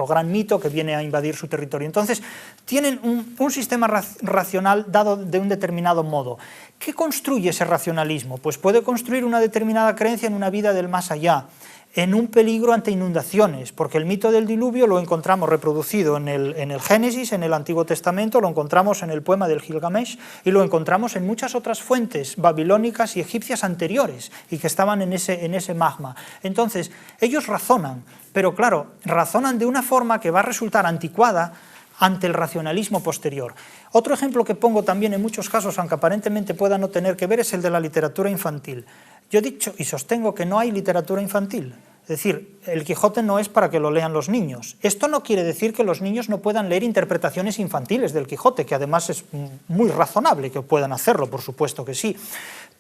gran mito que viene a invadir su territorio. Entonces, tienen un sistema racional dado de un determinado modo. ¿Qué construye ese racionalismo? Pues puede construir una determinada creencia en una vida del más allá, en un peligro ante inundaciones, porque el mito del diluvio lo encontramos reproducido en el Génesis, en el Antiguo Testamento, lo encontramos en el poema del Gilgamesh y lo encontramos en muchas otras fuentes babilónicas y egipcias anteriores y que estaban en ese magma. Entonces, ellos razonan, pero claro, razonan de una forma que va a resultar anticuada ante el racionalismo posterior. Otro ejemplo que pongo también en muchos casos, aunque aparentemente pueda no tener que ver, es el de la literatura infantil. Yo he dicho y sostengo que no hay literatura infantil. Es decir, el Quijote no es para que lo lean los niños. Esto no quiere decir que los niños no puedan leer interpretaciones infantiles del Quijote, que además es muy razonable que puedan hacerlo, por supuesto que sí.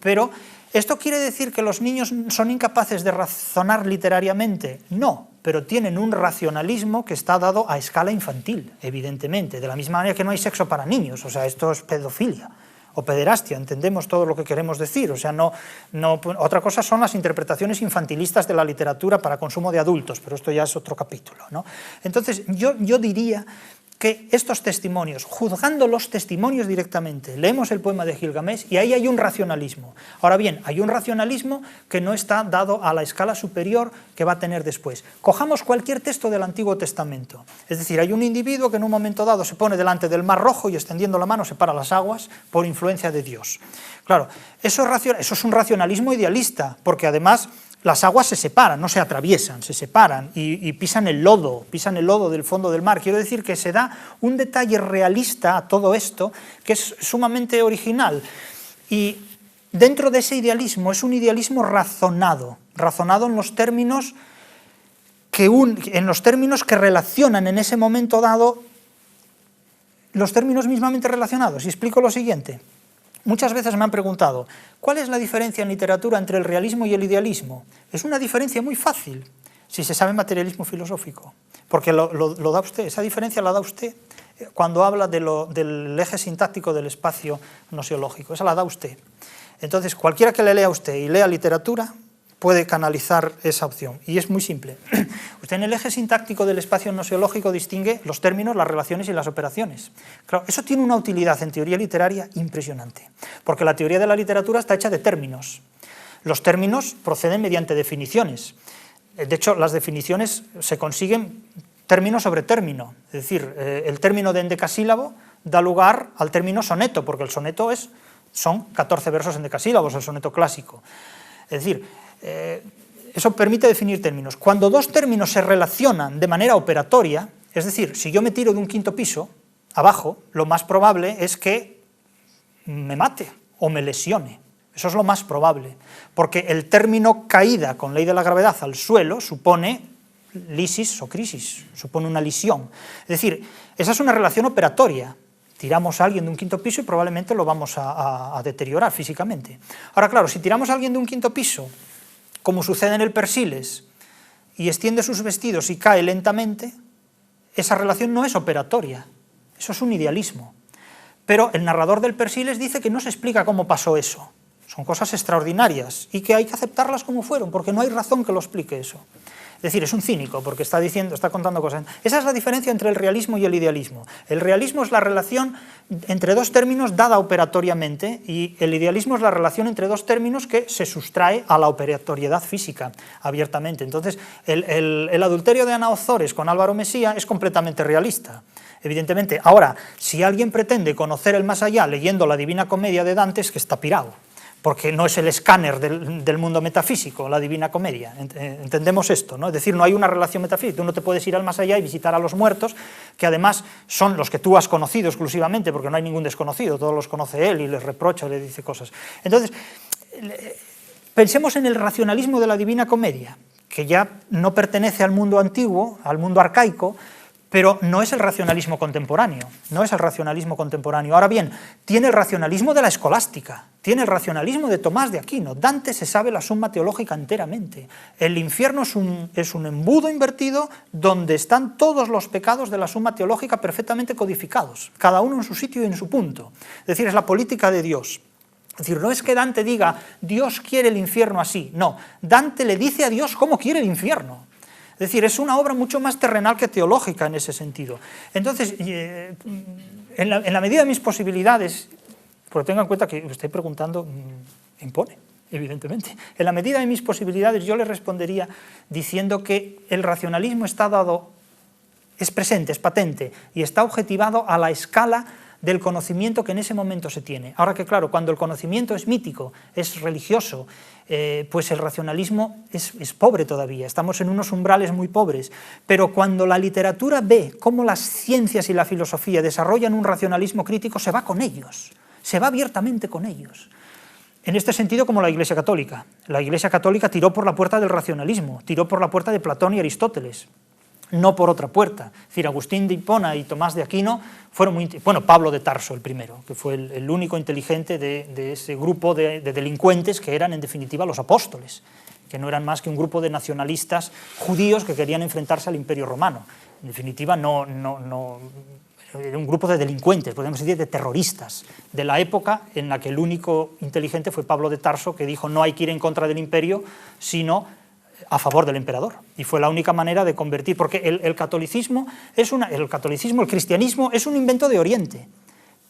Pero, ¿esto quiere decir que los niños son incapaces de razonar literariamente? No, pero tienen un racionalismo que está dado a escala infantil, evidentemente. De la misma manera que no hay sexo para niños, o sea, esto es pedofilia o pederastia, entendemos todo lo que queremos decir, o sea, otra cosa son las interpretaciones infantilistas de la literatura para consumo de adultos, pero esto ya es otro capítulo, ¿no? Entonces, yo diría que estos testimonios, juzgando los testimonios directamente, leemos el poema de Gilgamesh y ahí hay un racionalismo. Ahora bien, hay un racionalismo que no está dado a la escala superior que va a tener después. Cojamos cualquier texto del Antiguo Testamento. Es decir, hay un individuo que en un momento dado se pone delante del Mar Rojo y extendiendo la mano separa las aguas por influencia de Dios. Claro, eso es un racionalismo idealista, porque además las aguas se separan, no se atraviesan, se separan y pisan el lodo del fondo del mar. Quiero decir que se da un detalle realista a todo esto que es sumamente original. Y dentro de ese idealismo es un idealismo razonado en los términos en los términos que relacionan en ese momento dado los términos mismamente relacionados. Y explico lo siguiente. Muchas veces me han preguntado, ¿cuál es la diferencia en literatura entre el realismo y el idealismo? Es una diferencia muy fácil, si se sabe materialismo filosófico, porque lo da usted, esa diferencia la da usted cuando habla del eje sintáctico del espacio gnoseológico, esa la da usted. Entonces, cualquiera que le lea a usted y lea literatura, puede canalizar esa opción, y es muy simple. Usted en el eje sintáctico del espacio gnoseológico distingue los términos, las relaciones y las operaciones. Claro, eso tiene una utilidad en teoría literaria impresionante, porque la teoría de la literatura está hecha de términos. Los términos proceden mediante definiciones. De hecho, las definiciones se consiguen término sobre término, es decir, el término de endecasílabo da lugar al término soneto, porque el soneto son 14 versos endecasílabos, el soneto clásico. Es decir, eso permite definir términos. Cuando dos términos se relacionan de manera operatoria, es decir, si yo me tiro de un quinto piso abajo, lo más probable es que me mate o me lesione. Eso es lo más probable, porque el término caída con ley de la gravedad al suelo supone lisis o crisis, supone una lisión. Es decir, esa es una relación operatoria. Tiramos a alguien de un quinto piso y probablemente lo vamos a deteriorar físicamente. Ahora, claro, si tiramos a alguien de un quinto piso, como sucede en el Persiles, y extiende sus vestidos y cae lentamente, esa relación no es operatoria, eso es un idealismo. Pero el narrador del Persiles dice que no se explica cómo pasó eso, son cosas extraordinarias, y que hay que aceptarlas como fueron, porque no hay razón que lo explique eso. Es decir, es un cínico, porque está contando cosas. Esa es la diferencia entre el realismo y el idealismo. El realismo es la relación entre dos términos dada operatoriamente, y el idealismo es la relación entre dos términos que se sustrae a la operatoriedad física, abiertamente. Entonces, el adulterio de Ana Ozores con Álvaro Mesía es completamente realista, evidentemente. Ahora, si alguien pretende conocer el más allá leyendo la Divina Comedia de Dante, es que está pirado, porque no es el escáner del mundo metafísico, la Divina Comedia. Entendemos esto, ¿no? Es decir, no hay una relación metafísica. Tú no te puedes ir al más allá y visitar a los muertos, que además son los que tú has conocido exclusivamente, porque no hay ningún desconocido, todos los conoce él y les reprocha, le dice cosas. Entonces, pensemos en el racionalismo de la Divina Comedia, que ya no pertenece al mundo antiguo, al mundo arcaico, pero no es el racionalismo contemporáneo, no es el racionalismo contemporáneo. Ahora bien, tiene el racionalismo de la escolástica, tiene el racionalismo de Tomás de Aquino. Dante se sabe la suma teológica enteramente. El infierno es un embudo invertido donde están todos los pecados de la suma teológica perfectamente codificados, cada uno en su sitio y en su punto. Es decir, es la política de Dios. Es decir, no es que Dante diga, Dios quiere el infierno así, no, Dante le dice a Dios cómo quiere el infierno. Es decir, es una obra mucho más terrenal que teológica en ese sentido. Entonces, en la medida de mis posibilidades, porque tenga en cuenta que estoy preguntando, impone, evidentemente. En la medida de mis posibilidades yo le respondería diciendo que el racionalismo está dado, es presente, es patente, y está objetivado a la escala del conocimiento que en ese momento se tiene. Ahora que claro, cuando el conocimiento es mítico, es religioso, pues el racionalismo es pobre todavía, estamos en unos umbrales muy pobres, pero cuando la literatura ve cómo las ciencias y la filosofía desarrollan un racionalismo crítico, se va con ellos, se va abiertamente con ellos. En este sentido, como la Iglesia Católica. La Iglesia Católica tiró por la puerta del racionalismo, tiró por la puerta de Platón y Aristóteles, no por otra puerta. Es decir, Agustín de Hipona y Tomás de Aquino fueron muy... Bueno, Pablo de Tarso, el primero, que fue el único inteligente de ese grupo de delincuentes que eran, en definitiva, los apóstoles, que no eran más que un grupo de nacionalistas judíos que querían enfrentarse al Imperio Romano. En definitiva, era un grupo de delincuentes, podemos decir, de terroristas, de la época en la que el único inteligente fue Pablo de Tarso, que dijo no hay que ir en contra del imperio, sino a favor del emperador, y fue la única manera de convertir, porque el catolicismo, el cristianismo es un invento de Oriente,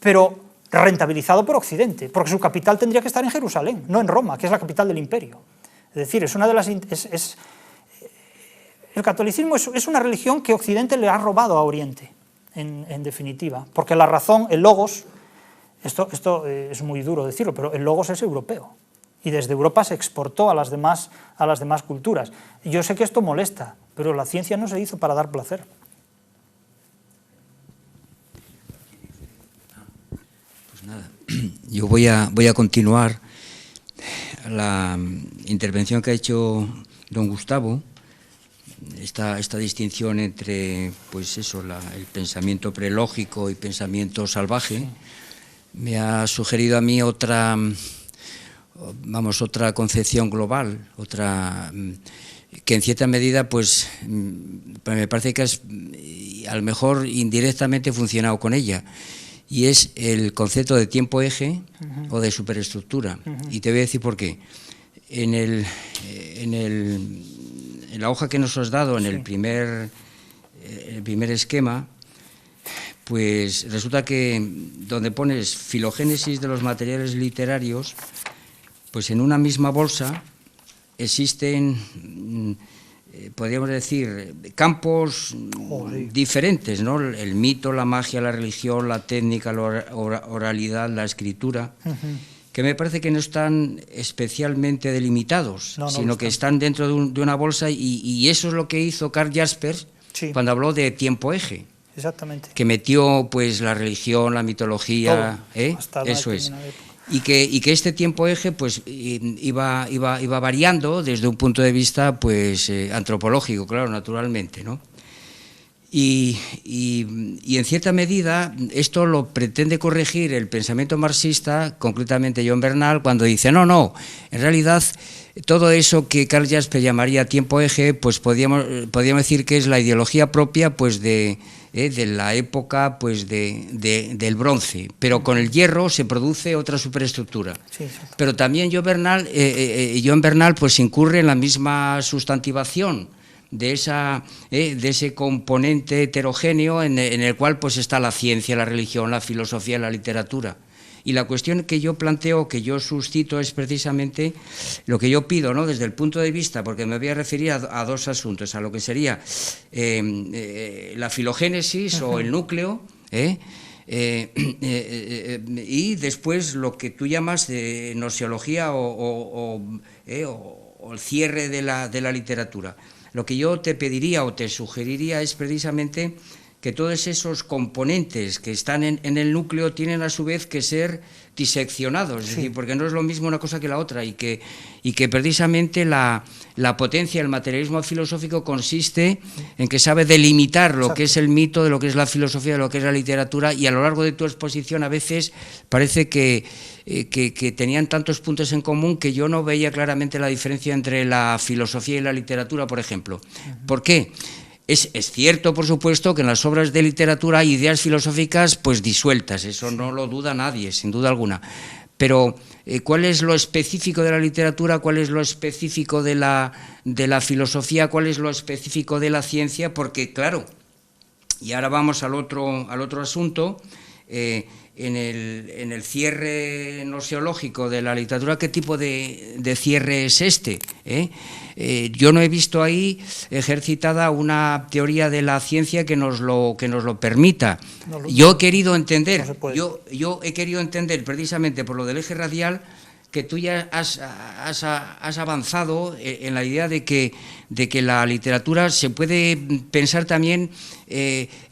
pero rentabilizado por Occidente, porque su capital tendría que estar en Jerusalén, no en Roma, que es la capital del imperio. Es decir, es una de las... el catolicismo es una religión que Occidente le ha robado a Oriente, en definitiva, porque la razón, el logos, esto es muy duro decirlo, pero el logos es europeo, y desde Europa se exportó a las demás culturas. Yo sé que esto molesta, pero la ciencia no se hizo para dar placer. Pues nada, yo voy a continuar la intervención que ha hecho don Gustavo, esta distinción entre, pues eso, el pensamiento prelógico y pensamiento salvaje, me ha sugerido a mí otra concepción global, que en cierta medida, pues, me parece que a lo mejor indirectamente he funcionado con ella, y es el concepto de tiempo-eje o de superestructura. Y te voy a decir por qué. En la hoja que nos has dado, en el primer esquema, pues resulta que donde pones filogénesis de los materiales literarios, pues en una misma bolsa existen, podríamos decir, campos diferentes, ¿no? El mito, la magia, la religión, la técnica, la oralidad, la escritura, que me parece que no están especialmente delimitados, sino que están dentro de una bolsa, y eso es lo que hizo Karl Jaspers cuando habló de tiempo-eje. Exactamente. Que metió, pues, la religión, la mitología, eso es. Y que este tiempo-eje, pues, iba variando desde un punto de vista, pues, antropológico, claro, naturalmente, ¿no? Y en cierta medida esto lo pretende corregir el pensamiento marxista, concretamente John Bernal, cuando dice, no, en realidad todo eso que Karl Jaspers llamaría tiempo-eje, pues podríamos decir que es la ideología propia, pues, de la época, pues, del bronce, pero con el hierro se produce otra superestructura. Sí. Pero también John Bernal pues incurre en la misma sustantivación de ese componente heterogéneo en el cual, pues, está la ciencia, la religión, la filosofía, la literatura. Y la cuestión que yo planteo, que yo suscito, es precisamente lo que yo pido, ¿no? Desde el punto de vista, porque me voy a referir a dos asuntos, a lo que sería la filogénesis o el núcleo, y después lo que tú llamas gnoseología o el cierre de la literatura. Lo que yo te pediría o te sugeriría es precisamente que todos esos componentes que están en el núcleo tienen a su vez que ser diseccionados, es decir, porque no es lo mismo una cosa que la otra, y que precisamente la potencia del materialismo filosófico consiste en que sabe delimitar lo que es el mito de lo que es la filosofía, de lo que es la literatura, y a lo largo de tu exposición a veces parece que tenían tantos puntos en común que yo no veía claramente la diferencia entre la filosofía y la literatura, por ejemplo. ¿Por qué? Es cierto, por supuesto, que en las obras de literatura hay ideas filosóficas, pues, disueltas, eso no lo duda nadie, sin duda alguna. Pero, ¿cuál es lo específico de la literatura? ¿Cuál es lo específico de la filosofía? ¿Cuál es lo específico de la ciencia? Porque, claro, y ahora vamos al otro asunto, en el cierre gnoseológico de la literatura, ¿qué tipo de cierre es este? Yo no he visto ahí ejercitada una teoría de la ciencia que nos lo permita. Yo he querido entender, yo he querido entender precisamente por lo del eje radial, que tú ya has avanzado en la idea de que la literatura se puede pensar también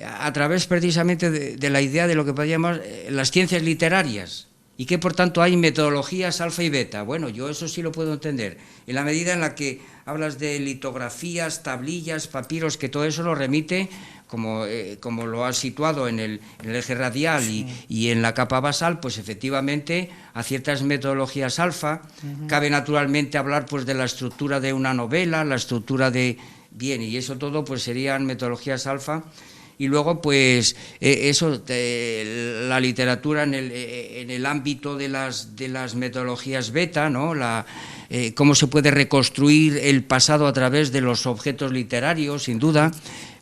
a través precisamente de la idea de lo que podríamos llamar las ciencias literarias, y que por tanto hay metodologías alfa y beta. Bueno, yo eso sí lo puedo entender, en la medida en la que hablas de litografías, tablillas, papiros, que todo eso lo remite, como lo has situado en el eje radial y en la capa basal, pues efectivamente a ciertas metodologías alfa. Cabe naturalmente hablar, pues, de la estructura de una novela, la estructura de... Bien, y eso todo, pues, serían metodologías alfa. Y luego, pues, la literatura en el ámbito de las metodologías beta, ¿no? Cómo se puede reconstruir el pasado a través de los objetos literarios, sin duda.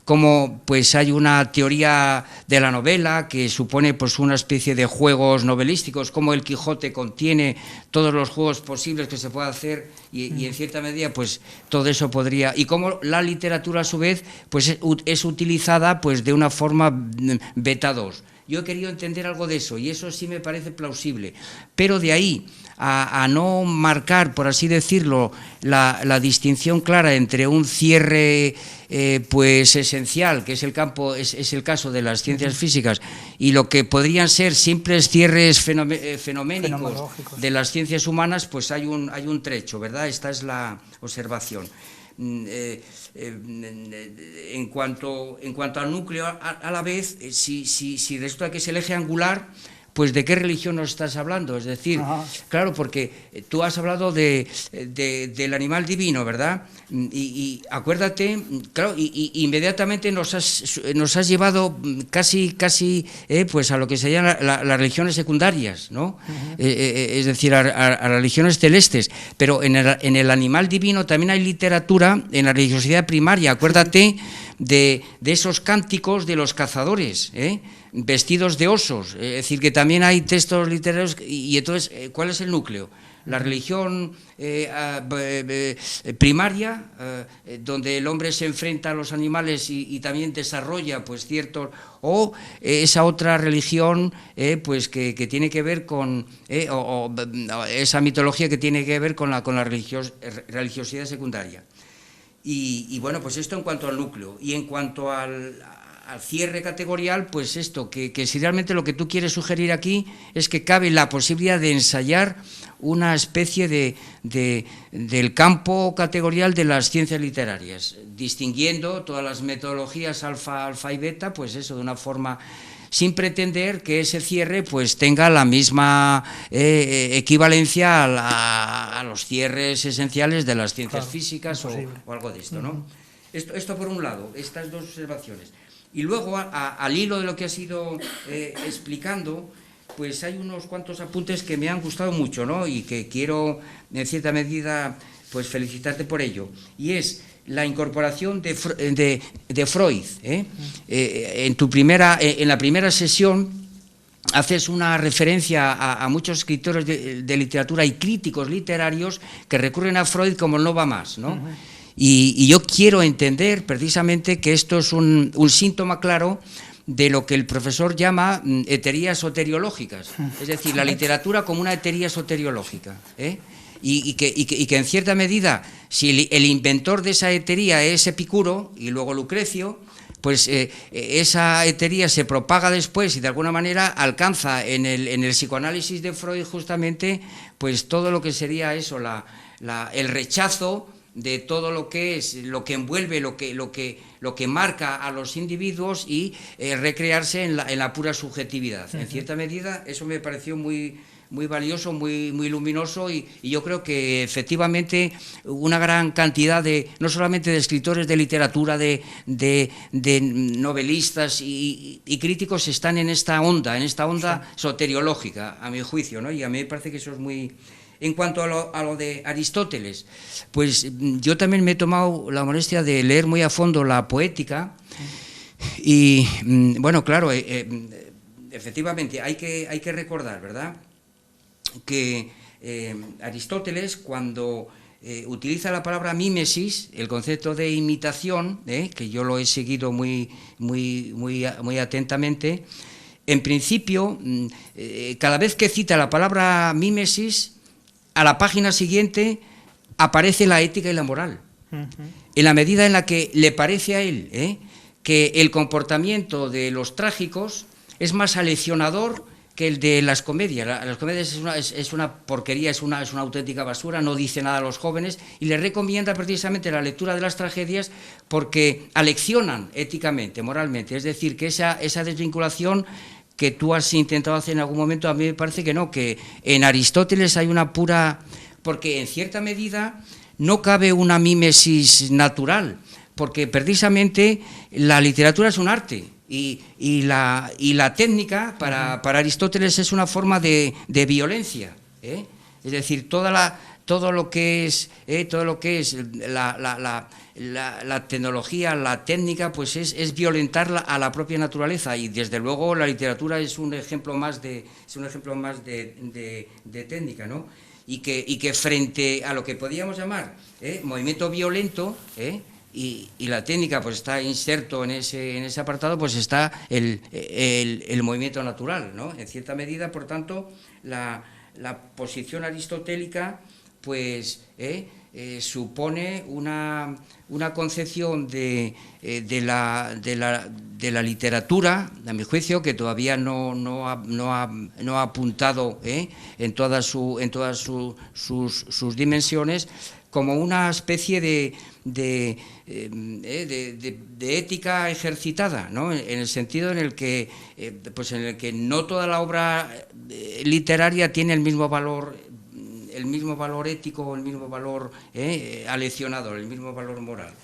Cómo, pues, hay una teoría de la novela que supone, pues, una especie de juegos novelísticos, como el Quijote contiene todos los juegos posibles que se puede hacer, y en cierta medida, pues, todo eso podría... Y cómo la literatura, a su vez, pues, es utilizada, pues, de una forma beta 2. Yo he querido entender algo de eso, y eso sí me parece plausible, pero de ahí a no marcar, por así decirlo, la distinción clara entre un cierre pues esencial, que es el caso de las ciencias físicas, y lo que podrían ser simples cierres fenoménicos de las ciencias humanas, pues hay un trecho, ¿verdad? Esta es la observación. en cuanto al núcleo, a la vez, si resulta que es el eje angular, pues ¿de qué religión nos estás hablando? Es decir, claro, porque tú has hablado del animal divino, ¿verdad? Y acuérdate, claro, y inmediatamente nos has llevado casi pues a lo que se llaman las religiones secundarias, ¿no? Es decir, a religiones celestes. Pero en el animal divino también hay literatura en la religiosidad primaria. Acuérdate de esos cánticos de los cazadores, vestidos de osos, es decir, que también hay textos literarios. Y entonces, ¿cuál es el núcleo? La religión primaria, donde el hombre se enfrenta a los animales y también desarrolla pues ciertos, o esa otra religión pues que tiene que ver con esa mitología que tiene que ver con la religiosidad secundaria. Y bueno, pues esto en cuanto al núcleo. Y en cuanto al cierre categorial, pues esto, que si realmente lo que tú quieres sugerir aquí es que cabe la posibilidad de ensayar una especie del campo categorial de las ciencias literarias, distinguiendo todas las metodologías alfa y beta, pues eso, de una forma, sin pretender que ese cierre pues tenga la misma equivalencia a los cierres esenciales de las ciencias físicas o algo de esto, ¿no? Esto por un lado, estas dos observaciones. Y luego, al hilo de lo que has ido explicando, pues hay unos cuantos apuntes que me han gustado mucho, ¿no? Y que quiero, en cierta medida, pues felicitarte por ello. Y es la incorporación de Freud. En la primera sesión haces una referencia a muchos escritores de literatura y críticos literarios que recurren a Freud como no va más, ¿no? Y yo quiero entender precisamente que esto es un síntoma claro de lo que el profesor llama heterías soteriológicas, es decir, la literatura como una hetería soteriológica, y que en cierta medida, si el inventor de esa hetería es Epicuro y luego Lucrecio, pues esa hetería se propaga después y de alguna manera alcanza en el psicoanálisis de Freud justamente pues todo lo que sería eso, el rechazo de todo lo que es, lo que envuelve, lo que marca a los individuos y recrearse en la pura subjetividad. En cierta medida eso me pareció muy valioso, muy luminoso y yo creo que efectivamente una gran cantidad no solamente de escritores de literatura, de novelistas y críticos están en esta onda soteriológica, a mi juicio, ¿no? Y a mí me parece que eso es muy... En cuanto a lo de Aristóteles, pues yo también me he tomado la molestia de leer muy a fondo la Poética y, bueno, claro, efectivamente hay que recordar, ¿verdad?, que Aristóteles, cuando utiliza la palabra mímesis, el concepto de imitación, que yo lo he seguido muy atentamente, en principio, cada vez que cita la palabra mímesis, a la página siguiente aparece la ética y la moral, en la medida en la que le parece a él que el comportamiento de los trágicos es más aleccionador que el de las comedias. Las comedias es una porquería, es una auténtica basura, no dice nada a los jóvenes, y les recomienda precisamente la lectura de las tragedias porque aleccionan éticamente, moralmente, es decir, que esa desvinculación que tú has intentado hacer en algún momento, a mí me parece que no, que en Aristóteles hay una pura... porque en cierta medida no cabe una mímesis natural, porque precisamente la literatura es un arte y la técnica para Aristóteles es una forma de violencia, es decir, todo lo que es la tecnología, la técnica, pues es violentar a la propia naturaleza, y desde luego la literatura es un ejemplo más de técnica, ¿no? Y que frente a lo que podríamos llamar movimiento violento, y la técnica pues está inserto en ese apartado, pues está el movimiento natural, ¿no? En cierta medida, por tanto, la posición aristotélica pues supone una concepción de la literatura, a mi juicio, que todavía no ha apuntado en todas sus dimensiones, como una especie de ética ejercitada, ¿no? En el sentido en el que no toda la obra literaria tiene el mismo valor ético, el mismo valor aleccionador, el mismo valor moral.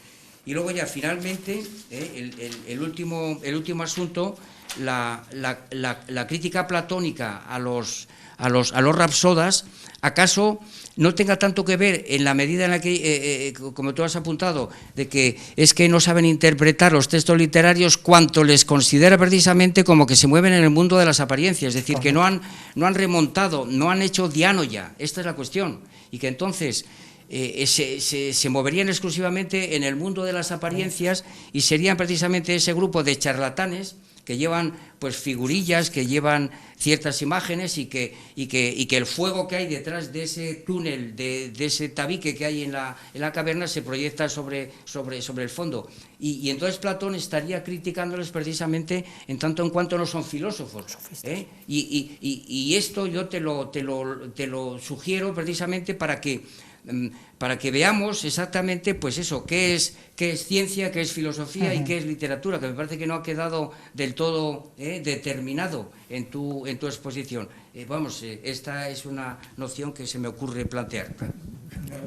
Y luego ya finalmente el último asunto, la crítica platónica a los rapsodas, ¿acaso no tenga tanto que ver en la medida en la que, como tú has apuntado, de que es que no saben interpretar los textos literarios, cuanto les considera precisamente como que se mueven en el mundo de las apariencias, es decir, que no han remontado, no han hecho diánoya, esta es la cuestión, y que entonces se moverían exclusivamente en el mundo de las apariencias y serían precisamente ese grupo de charlatanes que llevan pues figurillas, que llevan ciertas imágenes y que el fuego que hay detrás de ese túnel, de ese tabique que hay en la caverna se proyecta sobre el fondo. Y entonces Platón estaría criticándoles precisamente en tanto en cuanto no son filósofos. Y esto yo te lo sugiero precisamente para que veamos exactamente pues eso, qué es ciencia, qué es filosofía y qué es literatura, que me parece que no ha quedado del todo determinado en tu exposición. Esta es una noción que se me ocurre plantear.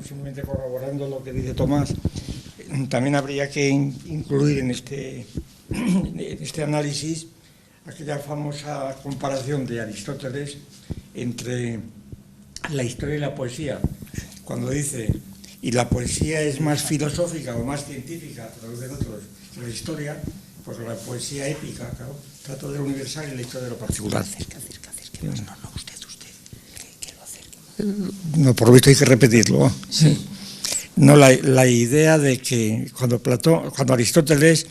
Simplemente corroborando lo que dice Tomás, también habría que incluir en este análisis aquella famosa comparación de Aristóteles entre la historia y la poesía, cuando dice, y la poesía es más filosófica o más científica, traducen otros, que la historia, pues la poesía épica, claro, trata de lo universal y la historia de lo particular. Acércate. No, usted, que lo acerque. No, por lo visto hay que repetirlo. Sí. No, la idea de que cuando Aristóteles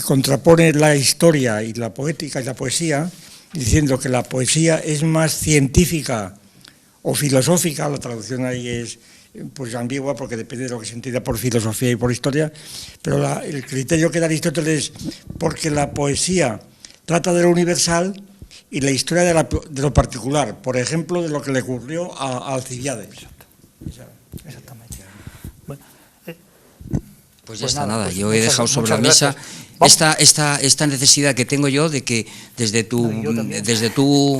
contrapone la historia y la poética y la poesía, diciendo que la poesía es más científica o filosófica, la traducción ahí es pues ambigua porque depende de lo que se entienda por filosofía y por historia, pero el criterio que da Aristóteles, porque la poesía trata de lo universal y la historia de lo particular, por ejemplo, de lo que le ocurrió a Alcibíades. Exactamente. Bueno, pues ya está, nada, pues yo he dejado sobre la mesa esta necesidad que tengo yo de que desde tu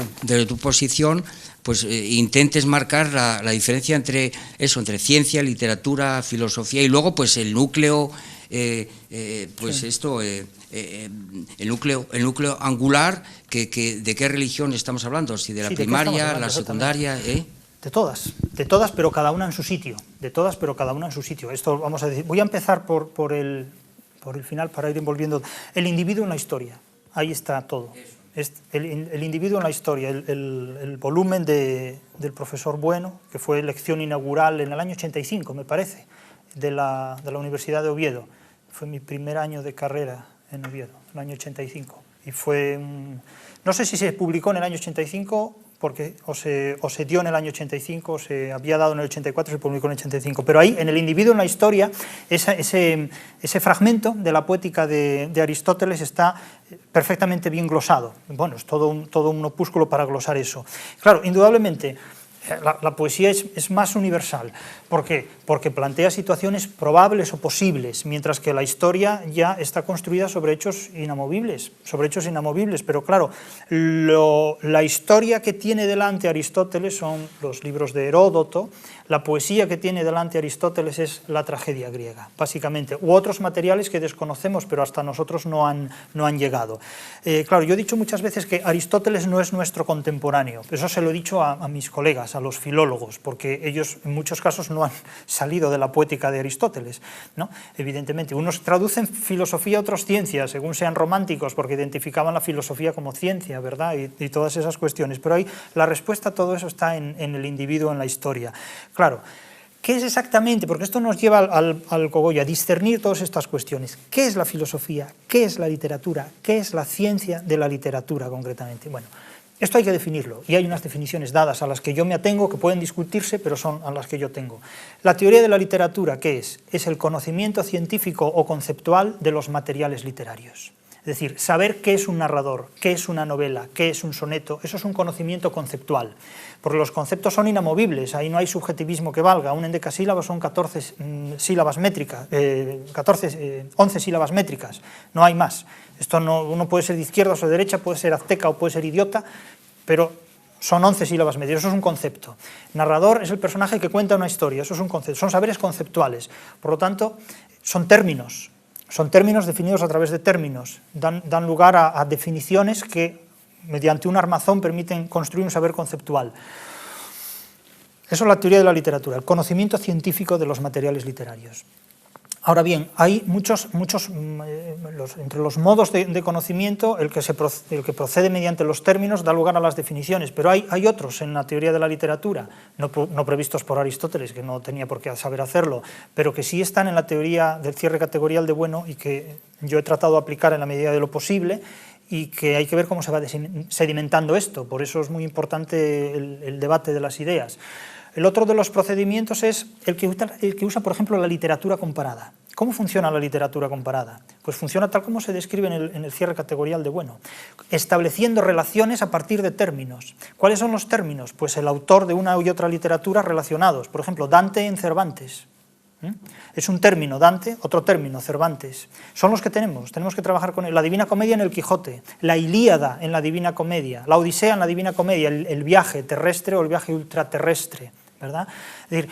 posición pues intentes marcar la diferencia entre ciencia, literatura, filosofía y luego pues el núcleo el núcleo angular de qué religión estamos hablando, si de la primaria, la secundaria, De todas, pero cada una en su sitio. Esto vamos a decir. Voy a empezar por el final para ir envolviendo el individuo en la historia. Ahí está todo. El individuo en la historia, el volumen del profesor Bueno, que fue lección inaugural en el año 85, me parece, de la Universidad de Oviedo. Fue mi primer año de carrera en Oviedo, el año 85. Y fue, no sé si se publicó en el año 85, porque o se dio en el año 85, o se había dado en el 84, se publicó en el 85. Pero ahí, en el individuo en la historia, ese fragmento de la poética de Aristóteles está perfectamente bien glosado. Bueno, es todo un opúsculo para glosar eso. Claro, indudablemente, la poesía es más universal. ¿Por qué? Porque plantea situaciones probables o posibles, mientras que la historia ya está construida sobre hechos inamovibles. Pero claro, la historia que tiene delante Aristóteles son los libros de Heródoto, la poesía que tiene delante Aristóteles es la tragedia griega, básicamente, u otros materiales que desconocemos, pero hasta nosotros no han llegado. Claro, yo he dicho muchas veces que Aristóteles no es nuestro contemporáneo. Eso se lo he dicho a mis colegas, a los filólogos, porque ellos en muchos casos no han salido de la poética de Aristóteles, ¿no? Evidentemente, unos traducen filosofía, otros ciencia, según sean románticos, porque identificaban la filosofía como ciencia, ¿verdad? Y todas esas cuestiones. Pero ahí la respuesta a todo eso está en el individuo, en la historia. Claro, ¿qué es exactamente? Porque esto nos lleva al cogollo, a discernir todas estas cuestiones. ¿Qué es la filosofía? ¿Qué es la literatura? ¿Qué es la ciencia de la literatura, concretamente? Bueno, esto hay que definirlo, y hay unas definiciones dadas a las que yo me atengo, que pueden discutirse, pero son a las que yo tengo. La teoría de la literatura, ¿qué es? Es el conocimiento científico o conceptual de los materiales literarios. Es decir, saber qué es un narrador, qué es una novela, qué es un soneto, eso es un conocimiento conceptual, porque los conceptos son inamovibles, ahí no hay subjetivismo que valga, un endecasílabo son 14 sílabas métricas, 11 sílabas métricas, no hay más. Esto no, uno puede ser de izquierda o de derecha, puede ser azteca o puede ser idiota, pero son 11 sílabas métricas, eso es un concepto. Narrador es el personaje que cuenta una historia, eso es un concepto, son saberes conceptuales, por lo tanto, son términos definidos a través de términos, dan lugar a definiciones que, mediante un armazón, permiten construir un saber conceptual. Eso es la teoría de la literatura, el conocimiento científico de los materiales literarios. Ahora bien, hay muchos entre los modos de conocimiento, el que procede mediante los términos da lugar a las definiciones, pero hay otros en la teoría de la literatura, no previstos por Aristóteles, que no tenía por qué saber hacerlo, pero que sí están en la teoría del cierre categorial de bueno y que yo he tratado de aplicar en la medida de lo posible, y que hay que ver cómo se va sedimentando esto, por eso es muy importante el debate de las ideas. El otro de los procedimientos es el que usa, por ejemplo, la literatura comparada. ¿Cómo funciona la literatura comparada? Pues funciona tal como se describe en el cierre categorial de bueno, estableciendo relaciones a partir de términos. ¿Cuáles son los términos? Pues el autor de una y otra literatura relacionados. Por ejemplo, Dante en Cervantes. Es un término Dante, otro término Cervantes. Son los que tenemos que trabajar con él. La Divina Comedia en el Quijote, la Ilíada en la Divina Comedia, la Odisea en la Divina Comedia, el viaje terrestre o el viaje ultraterrestre, ¿verdad? Es decir,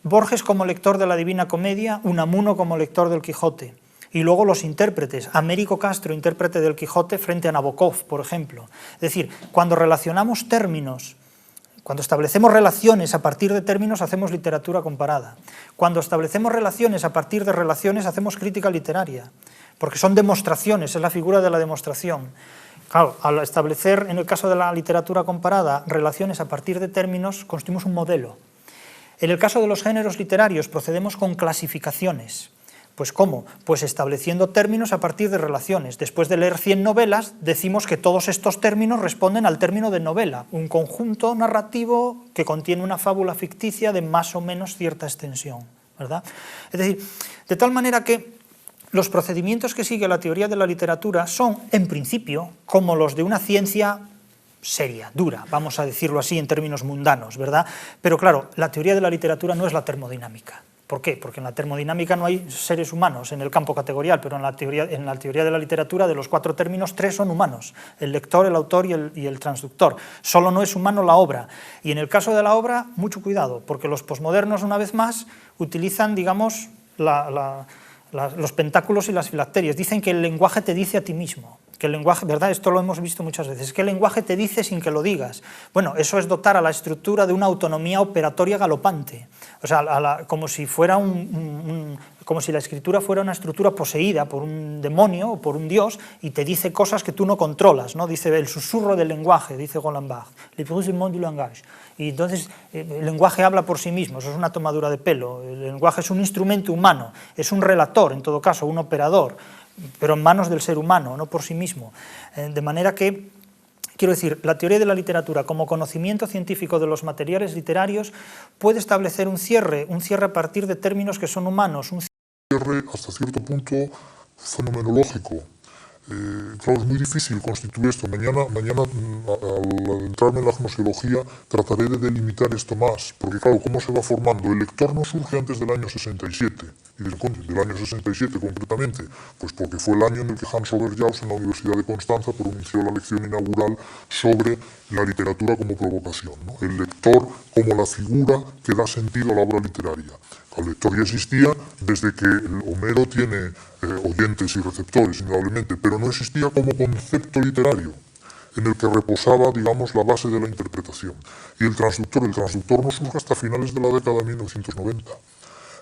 Borges como lector de la Divina Comedia, Unamuno como lector del Quijote, y luego los intérpretes, Américo Castro, intérprete del Quijote, frente a Nabokov, por ejemplo. Es decir, cuando relacionamos términos, cuando establecemos relaciones a partir de términos, hacemos literatura comparada. Cuando establecemos relaciones a partir de relaciones, hacemos crítica literaria, porque son demostraciones, es la figura de la demostración. Claro, al establecer, en el caso de la literatura comparada, relaciones a partir de términos, construimos un modelo. En el caso de los géneros literarios, procedemos con clasificaciones. Pues ¿cómo? Pues estableciendo términos a partir de relaciones. Después de leer 100 novelas, decimos que todos estos términos responden al término de novela, un conjunto narrativo que contiene una fábula ficticia de más o menos cierta extensión, ¿verdad? Es decir, de tal manera que los procedimientos que sigue la teoría de la literatura son, en principio, como los de una ciencia seria, dura, vamos a decirlo así en términos mundanos, ¿verdad? Pero claro, la teoría de la literatura no es la termodinámica. ¿Por qué? Porque en la termodinámica no hay seres humanos en el campo categorial, pero en la teoría de la literatura, de los 4 términos, 3 son humanos, el lector, el autor y el transductor. Solo no es humano la obra. Y en el caso de la obra, mucho cuidado, porque los posmodernos, una vez más, utilizan, digamos, los pentáculos y las filacterias. Dicen que el lenguaje te dice a ti mismo. Que el lenguaje, ¿verdad? Esto lo hemos visto muchas veces, que el lenguaje te dice sin que lo digas. Bueno, eso es dotar a la estructura de una autonomía operatoria galopante, o sea, como si fuera como si la escritura fuera una estructura poseída por un demonio o por un dios y te dice cosas que tú no controlas, ¿no? Dice el susurro del lenguaje, dice Roland Barthes, le bruit du monde du langage. Y entonces el lenguaje habla por sí mismo, eso es una tomadura de pelo. El lenguaje es un instrumento humano, es un relator, en todo caso, un operador, pero en manos del ser humano, no por sí mismo. De manera que, quiero decir, la teoría de la literatura como conocimiento científico de los materiales literarios puede establecer un cierre a partir de términos que son humanos. Un cierre hasta cierto punto fenomenológico. Claro, es muy difícil constituir esto. Mañana al entrarme en la gnosiología, trataré de delimitar esto más, porque claro, ¿cómo se va formando? El lector no surge antes del año 67, y del año 67 concretamente, pues porque fue el año en el que Hans Oberjaus en la Universidad de Constanza pronunció la lección inaugural sobre la literatura como provocación, ¿no? El lector como la figura que da sentido a la obra literaria. El lector ya existía desde que Homero tiene oyentes y receptores, indudablemente, pero no existía como concepto literario en el que reposaba, digamos, la base de la interpretación. Y el transductor no surge hasta finales de la década de 1990.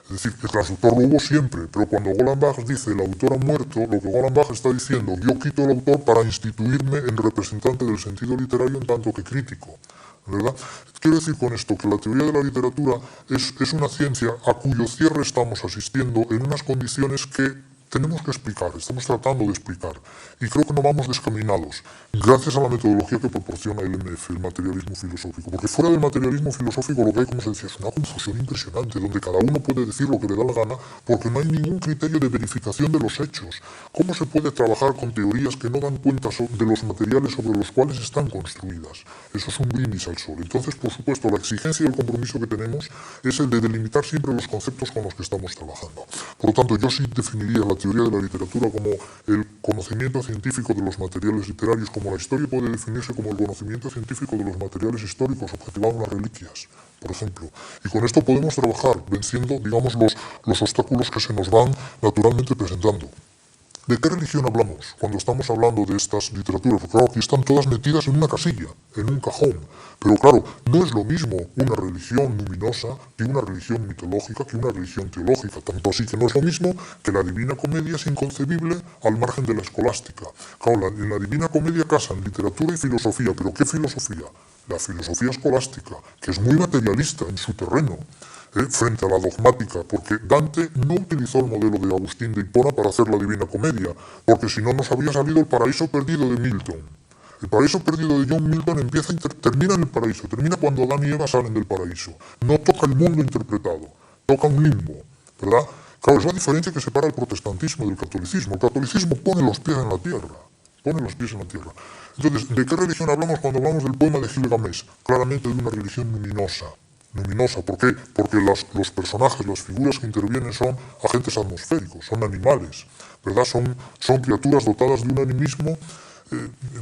Es decir, el transductor lo hubo siempre, pero cuando Roland Barthes dice el autor ha muerto, lo que Roland Barthes está diciendo, yo quito el autor para instituirme en representante del sentido literario en tanto que crítico, ¿verdad? Quiero decir con esto que la teoría de la literatura es una ciencia a cuyo cierre estamos asistiendo en unas condiciones que tenemos que explicar, estamos tratando de explicar, y creo que no vamos descaminados, gracias a la metodología que proporciona el MF, el materialismo filosófico, porque fuera del materialismo filosófico lo que hay, como se decía, es una confusión impresionante, donde cada uno puede decir lo que le da la gana, porque no hay ningún criterio de verificación de los hechos. ¿Cómo se puede trabajar con teorías que no dan cuenta de los materiales sobre los cuales están construidas? Eso es un brindis al sol. Entonces, por supuesto, la exigencia y el compromiso que tenemos es el de delimitar siempre los conceptos con los que estamos trabajando. Por lo tanto, yo sí definiría la teoría de la literatura como el conocimiento científico de los materiales literarios, como la historia puede definirse como el conocimiento científico de los materiales históricos objetivados en las reliquias, por ejemplo. Y con esto podemos trabajar venciendo, digamos, los obstáculos que se nos van naturalmente presentando. ¿De qué religión hablamos cuando estamos hablando de estas literaturas? Porque claro, aquí están todas metidas en una casilla, en un cajón. Pero claro, no es lo mismo una religión luminosa que una religión mitológica, que una religión teológica. Tanto así que no es lo mismo que la Divina Comedia es inconcebible al margen de la escolástica. Claro, en la Divina Comedia casan literatura y filosofía. ¿Pero qué filosofía? La filosofía escolástica, que es muy materialista en su terreno. Frente a la dogmática, porque Dante no utilizó el modelo de Agustín de Hipona para hacer la Divina Comedia, porque si no nos habría salido el paraíso perdido de Milton. El paraíso perdido de John Milton termina en el paraíso, termina cuando Adán y Eva salen del paraíso. No toca el mundo interpretado, toca un limbo, ¿verdad? Claro, es la diferencia que separa el protestantismo del catolicismo. El catolicismo pone los pies en la tierra, pone los pies en la tierra. Entonces, ¿de qué religión hablamos cuando hablamos del poema de Gilgamesh? Claramente de una religión luminosa. Luminosa, ¿por qué? Porque los personajes, las figuras que intervienen son agentes atmosféricos, son animales, ¿verdad? Son criaturas dotadas de un animismo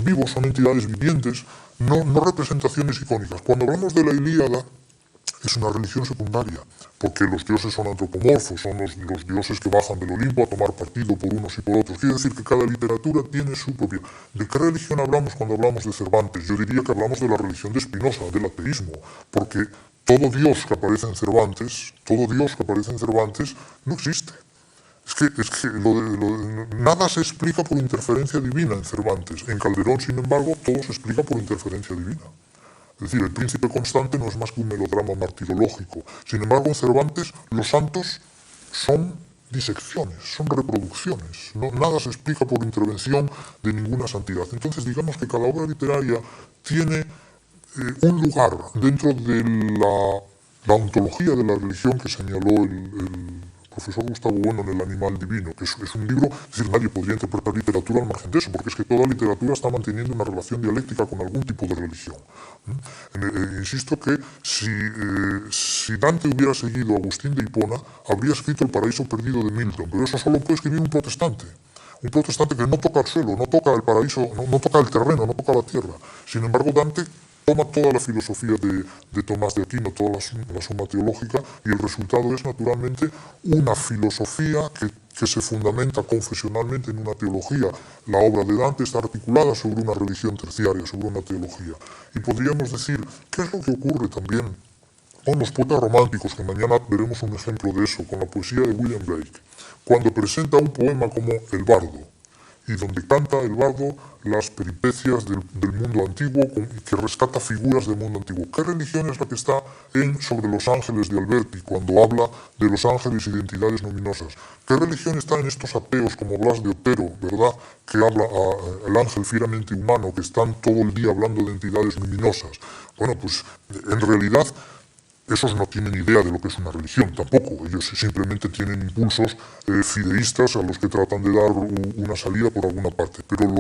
vivo, son entidades vivientes, no representaciones icónicas. Cuando hablamos de la Ilíada, es una religión secundaria, porque los dioses son antropomorfos, son los dioses que bajan del Olimpo a tomar partido por unos y por otros. Quiere decir que cada literatura tiene su propia. ¿De qué religión hablamos cuando hablamos de Cervantes? Yo diría que hablamos de la religión de Spinoza, del ateísmo, porque todo Dios que aparece en Cervantes, no existe. Es que nada se explica por interferencia divina en Cervantes. En Calderón, sin embargo, todo se explica por interferencia divina. Es decir, el príncipe constante no es más que un melodrama martirológico. Sin embargo, en Cervantes los santos son disecciones, son reproducciones. Nada se explica por intervención de ninguna santidad. Entonces, digamos que cada obra literaria tiene un lugar dentro de la ontología de la religión que señaló el profesor Gustavo Bueno en El animal divino, que es un libro, es decir, nadie podría interpretar literatura al margen de eso, porque es que toda literatura está manteniendo una relación dialéctica con algún tipo de religión. Insisto que si Dante hubiera seguido a Agustín de Hipona, habría escrito El paraíso perdido de Milton, pero eso solo puede escribir un protestante que no toca el suelo, no toca el paraíso, no toca el terreno, no toca la tierra. Sin embargo, Dante toma toda la filosofía de Tomás de Aquino, toda la suma teológica, y el resultado es naturalmente una filosofía que se fundamenta confesionalmente en una teología. La obra de Dante está articulada sobre una religión terciaria, sobre una teología. Y podríamos decir, ¿qué es lo que ocurre también con los poetas románticos? Que mañana veremos un ejemplo de eso, con la poesía de William Blake, cuando presenta un poema como El Bardo, y donde canta el bardo las peripecias del mundo antiguo y que rescata figuras del mundo antiguo. ¿Qué religión es la que está sobre los ángeles de Alberti cuando habla de los ángeles y de entidades luminosas? ¿Qué religión está en estos ateos como Blas de Otero, verdad, que habla al ángel fieramente humano, que están todo el día hablando de entidades luminosas? Bueno, pues en realidad esos no tienen idea de lo que es una religión, tampoco. Ellos simplemente tienen impulsos fideístas a los que tratan de dar una salida por alguna parte. Pero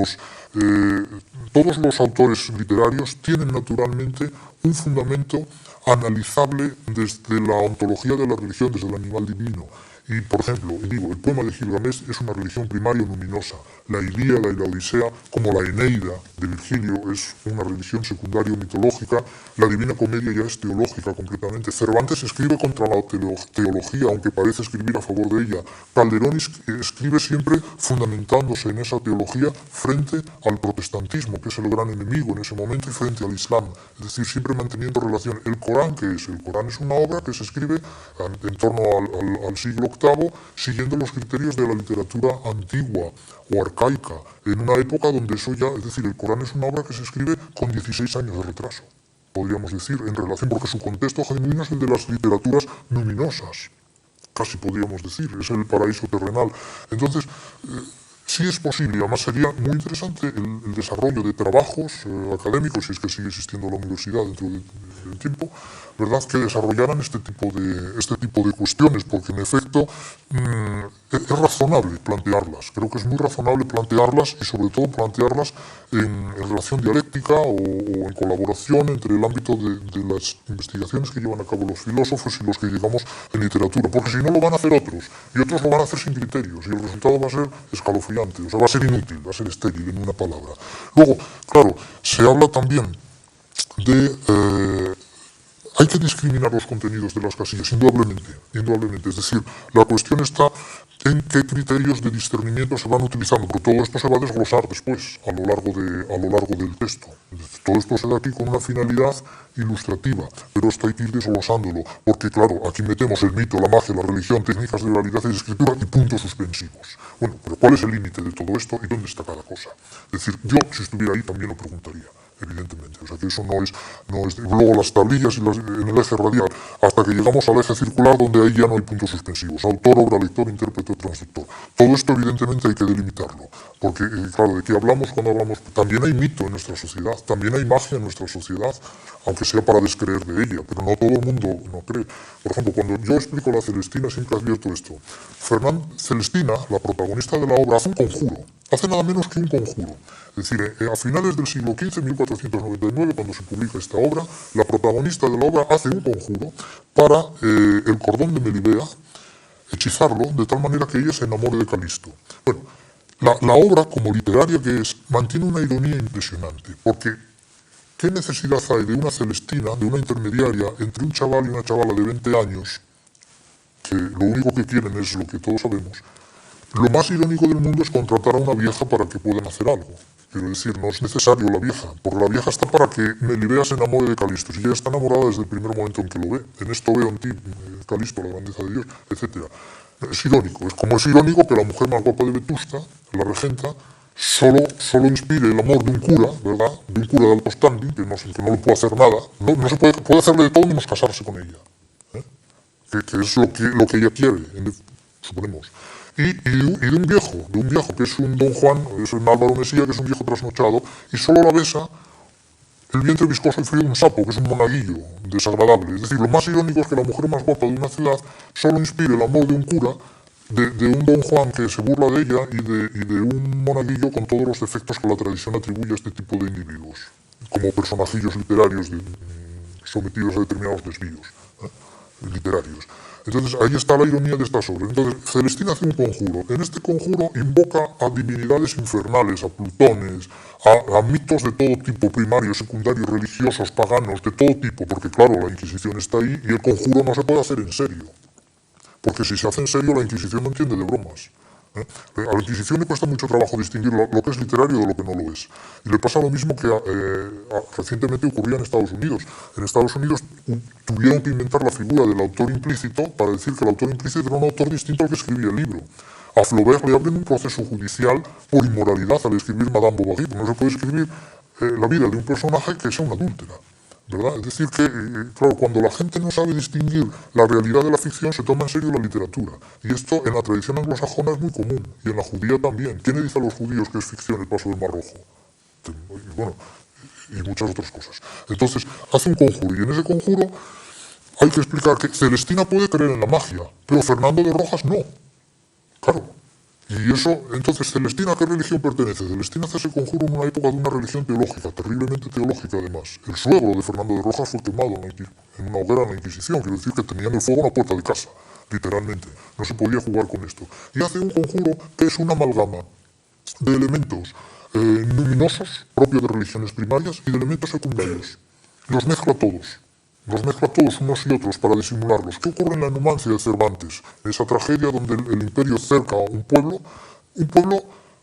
todos los autores literarios tienen naturalmente un fundamento analizable desde la ontología de la religión, desde el animal divino. Y, por ejemplo, el poema de Gilgamesh es una religión primaria luminosa. La Ilíada y la Odisea, como la Eneida de Virgilio, es una religión secundaria mitológica. La Divina Comedia ya es teológica completamente. Cervantes escribe contra la teología, aunque parece escribir a favor de ella. Calderón escribe siempre fundamentándose en esa teología frente al protestantismo, que es el gran enemigo en ese momento, y frente al Islam. Es decir, siempre manteniendo relación. ¿El Corán qué es? El Corán es una obra que se escribe en torno al siglo VIII, siguiendo los criterios de la literatura antigua o arcaica, en una época donde eso ya, es decir, el Corán es una obra que se escribe con 16 años de retraso, podríamos decir, en relación, porque su contexto genuino es el de las literaturas luminosas. casi podríamos decir, es el paraíso terrenal. Entonces, sí es posible, además sería muy interesante el desarrollo de trabajos académicos, si es que sigue existiendo la universidad dentro del tiempo, ¿verdad?, que desarrollaran este tipo de cuestiones, porque en efecto es razonable plantearlas, creo que es muy razonable plantearlas y sobre todo plantearlas en relación dialéctica o en colaboración entre el ámbito de las investigaciones que llevan a cabo los filósofos y los que llegamos en literatura, porque si no lo van a hacer otros, y otros lo van a hacer sin criterios, y el resultado va a ser escalofriante, o sea, va a ser inútil, va a ser estéril, en una palabra. Luego, claro, se habla también de... hay que discriminar los contenidos de las casillas, indudablemente, es decir, la cuestión está en qué criterios de discernimiento se van utilizando, pero todo esto se va a desglosar después, a lo largo del texto. Todo esto se da aquí con una finalidad ilustrativa, pero esto hay que ir desglosándolo, porque claro, aquí metemos el mito, la magia, la religión, técnicas de realidad y de escritura y puntos suspensivos. Bueno, pero ¿cuál es el límite de todo esto y dónde está cada cosa? Es decir, yo, si estuviera ahí, también lo preguntaría, evidentemente. O sea, que eso no es luego las tablillas y en el eje radial, hasta que llegamos al eje circular, donde ahí ya no hay puntos suspensivos. Autor, obra, lector, intérprete, transductor. Todo esto, evidentemente, hay que delimitarlo. Porque, claro, ¿de qué hablamos cuando hablamos? También hay mito en nuestra sociedad, también hay magia en nuestra sociedad, aunque sea para descreer de ella, pero no todo el mundo no cree. Por ejemplo, cuando yo explico la Celestina, siempre advierto esto. Celestina, la protagonista de la obra, hace un conjuro. Hace nada menos que un conjuro. Es decir, a finales del siglo XV, 1499, cuando se publica esta obra, la protagonista de la obra hace un conjuro para el cordón de Melibea, hechizarlo de tal manera que ella se enamore de Calisto. Bueno, la obra, como literaria que es, mantiene una ironía impresionante, porque ¿qué necesidad hay de una Celestina, de una intermediaria, entre un chaval y una chavala de 20 años, que lo único que quieren es lo que todos sabemos? Lo más irónico del mundo es contratar a una vieja para que puedan hacer algo. Quiero decir, no es necesario la vieja, porque la vieja está para que Melibea se enamore de Calisto. Si ella está enamorada desde el primer momento en que lo ve. En esto veo en ti, Calisto, la grandeza de Dios, etc. Es irónico. Es como es irónico que la mujer más guapa de Vetusta, la regenta, solo inspire el amor de un cura, ¿verdad? De un cura de alto standing, que no le puede hacer nada. No se puede hacerle de todo menos casarse con ella. Que es lo que ella quiere, suponemos. Y de un viejo que es un Don Juan, es un Álvaro Mesía, que es un viejo trasnochado, y solo la besa el vientre viscoso y frío de un sapo, que es un monaguillo desagradable. Es decir, lo más irónico es que la mujer más guapa de una ciudad solo inspire el amor de un cura, de un Don Juan que se burla de ella y de un monaguillo con todos los defectos que la tradición atribuye a este tipo de individuos, como personajillos literarios sometidos a determinados desvíos literarios. Entonces, ahí está la ironía de estas obras. Entonces, Celestina hace un conjuro. En este conjuro invoca a divinidades infernales, a plutones, a mitos de todo tipo, primarios, secundarios, religiosos, paganos, de todo tipo, porque claro, la Inquisición está ahí y el conjuro no se puede hacer en serio. Porque si se hace en serio, la Inquisición no entiende de bromas. A la Inquisición le cuesta mucho trabajo distinguir lo que es literario de lo que no lo es. Y le pasa lo mismo que recientemente ocurría en Estados Unidos. En Estados Unidos tuvieron que inventar la figura del autor implícito para decir que el autor implícito era un autor distinto al que escribía el libro. A Flaubert le abren un proceso judicial por inmoralidad al escribir Madame Bovary. No se puede escribir la vida de un personaje que sea una adúltera, ¿verdad? Es decir que, claro, cuando la gente no sabe distinguir la realidad de la ficción, se toma en serio la literatura. Y esto en la tradición anglosajona es muy común, y en la judía también. ¿Quién le dice a los judíos que es ficción el paso del Mar Rojo? Y bueno, y muchas otras cosas. Entonces, hace un conjuro, y en ese conjuro hay que explicar que Celestina puede creer en la magia, pero Fernando de Rojas no. Claro. Y eso, entonces, ¿Celestina a qué religión pertenece? Celestina hace ese conjuro en una época de una religión teológica, terriblemente teológica además. El suegro de Fernando de Rojas fue quemado en una hoguera en la Inquisición, quiero decir que tenían el fuego en la puerta de casa, literalmente. No se podía jugar con esto. Y hace un conjuro que es una amalgama de elementos luminosos, propios de religiones primarias, y de elementos secundarios. Los mezcla todos. Los mezcla todos unos y otros para disimularlos. ¿Qué ocurre en la Numancia de Cervantes? Esa tragedia donde el imperio cerca a un pueblo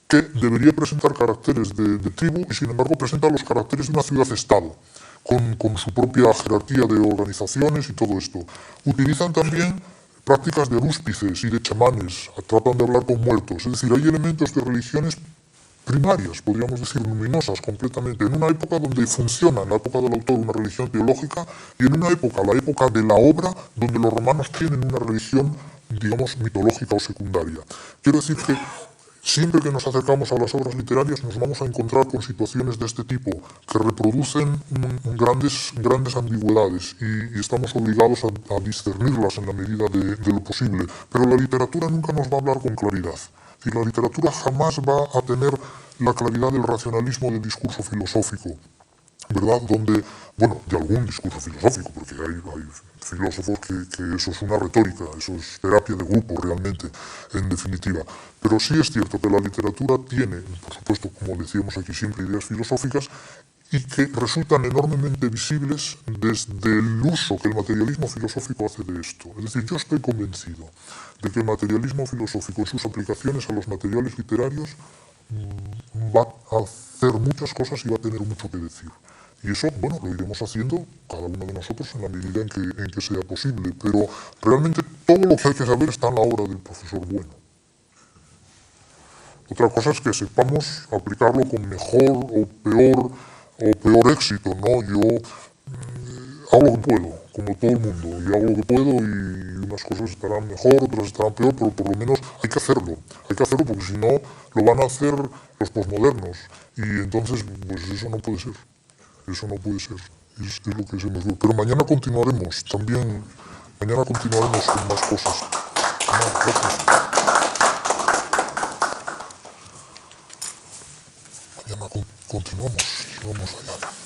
que debería presentar caracteres de tribu y sin embargo presenta los caracteres de una ciudad-estado, con su propia jerarquía de organizaciones y todo esto. Utilizan también prácticas de rúspices y de chamanes, tratan de hablar con muertos, es decir, hay elementos de religiones primarias, podríamos decir, luminosas completamente, en una época donde funciona, en la época del autor, una religión teológica, y en una época, la época de la obra, donde los romanos tienen una religión digamos, mitológica o secundaria. Quiero decir que siempre que nos acercamos a las obras literarias nos vamos a encontrar con situaciones de este tipo que reproducen grandes ambigüedades y estamos obligados a discernirlas en la medida de lo posible. Pero la literatura nunca nos va a hablar con claridad. Es decir, la literatura jamás va a tener la claridad del racionalismo del discurso filosófico, ¿verdad? Donde, bueno, de algún discurso filosófico, porque hay filósofos que eso es una retórica, eso es terapia de grupo realmente, en definitiva. Pero sí es cierto que la literatura tiene, por supuesto, como decíamos aquí siempre, ideas filosóficas y que resultan enormemente visibles desde el uso que el materialismo filosófico hace de esto. Es decir, yo estoy convencido de que el materialismo filosófico en sus aplicaciones a los materiales literarios va a hacer muchas cosas y va a tener mucho que decir. Y eso, bueno, lo iremos haciendo cada uno de nosotros en la medida en que sea posible. Pero realmente todo lo que hay que saber está en la obra del profesor Bueno. Otra cosa es que sepamos aplicarlo con mejor o peor éxito, ¿no? Yo hago lo que puedo, como todo el mundo, y hago lo que puedo y unas cosas estarán mejor, otras estarán peor, pero por lo menos hay que hacerlo porque si no lo van a hacer los posmodernos y entonces pues eso no puede ser, es lo que se nos ve. Pero mañana continuaremos también, con más cosas. Gracias. Mañana continuamos, vamos allá.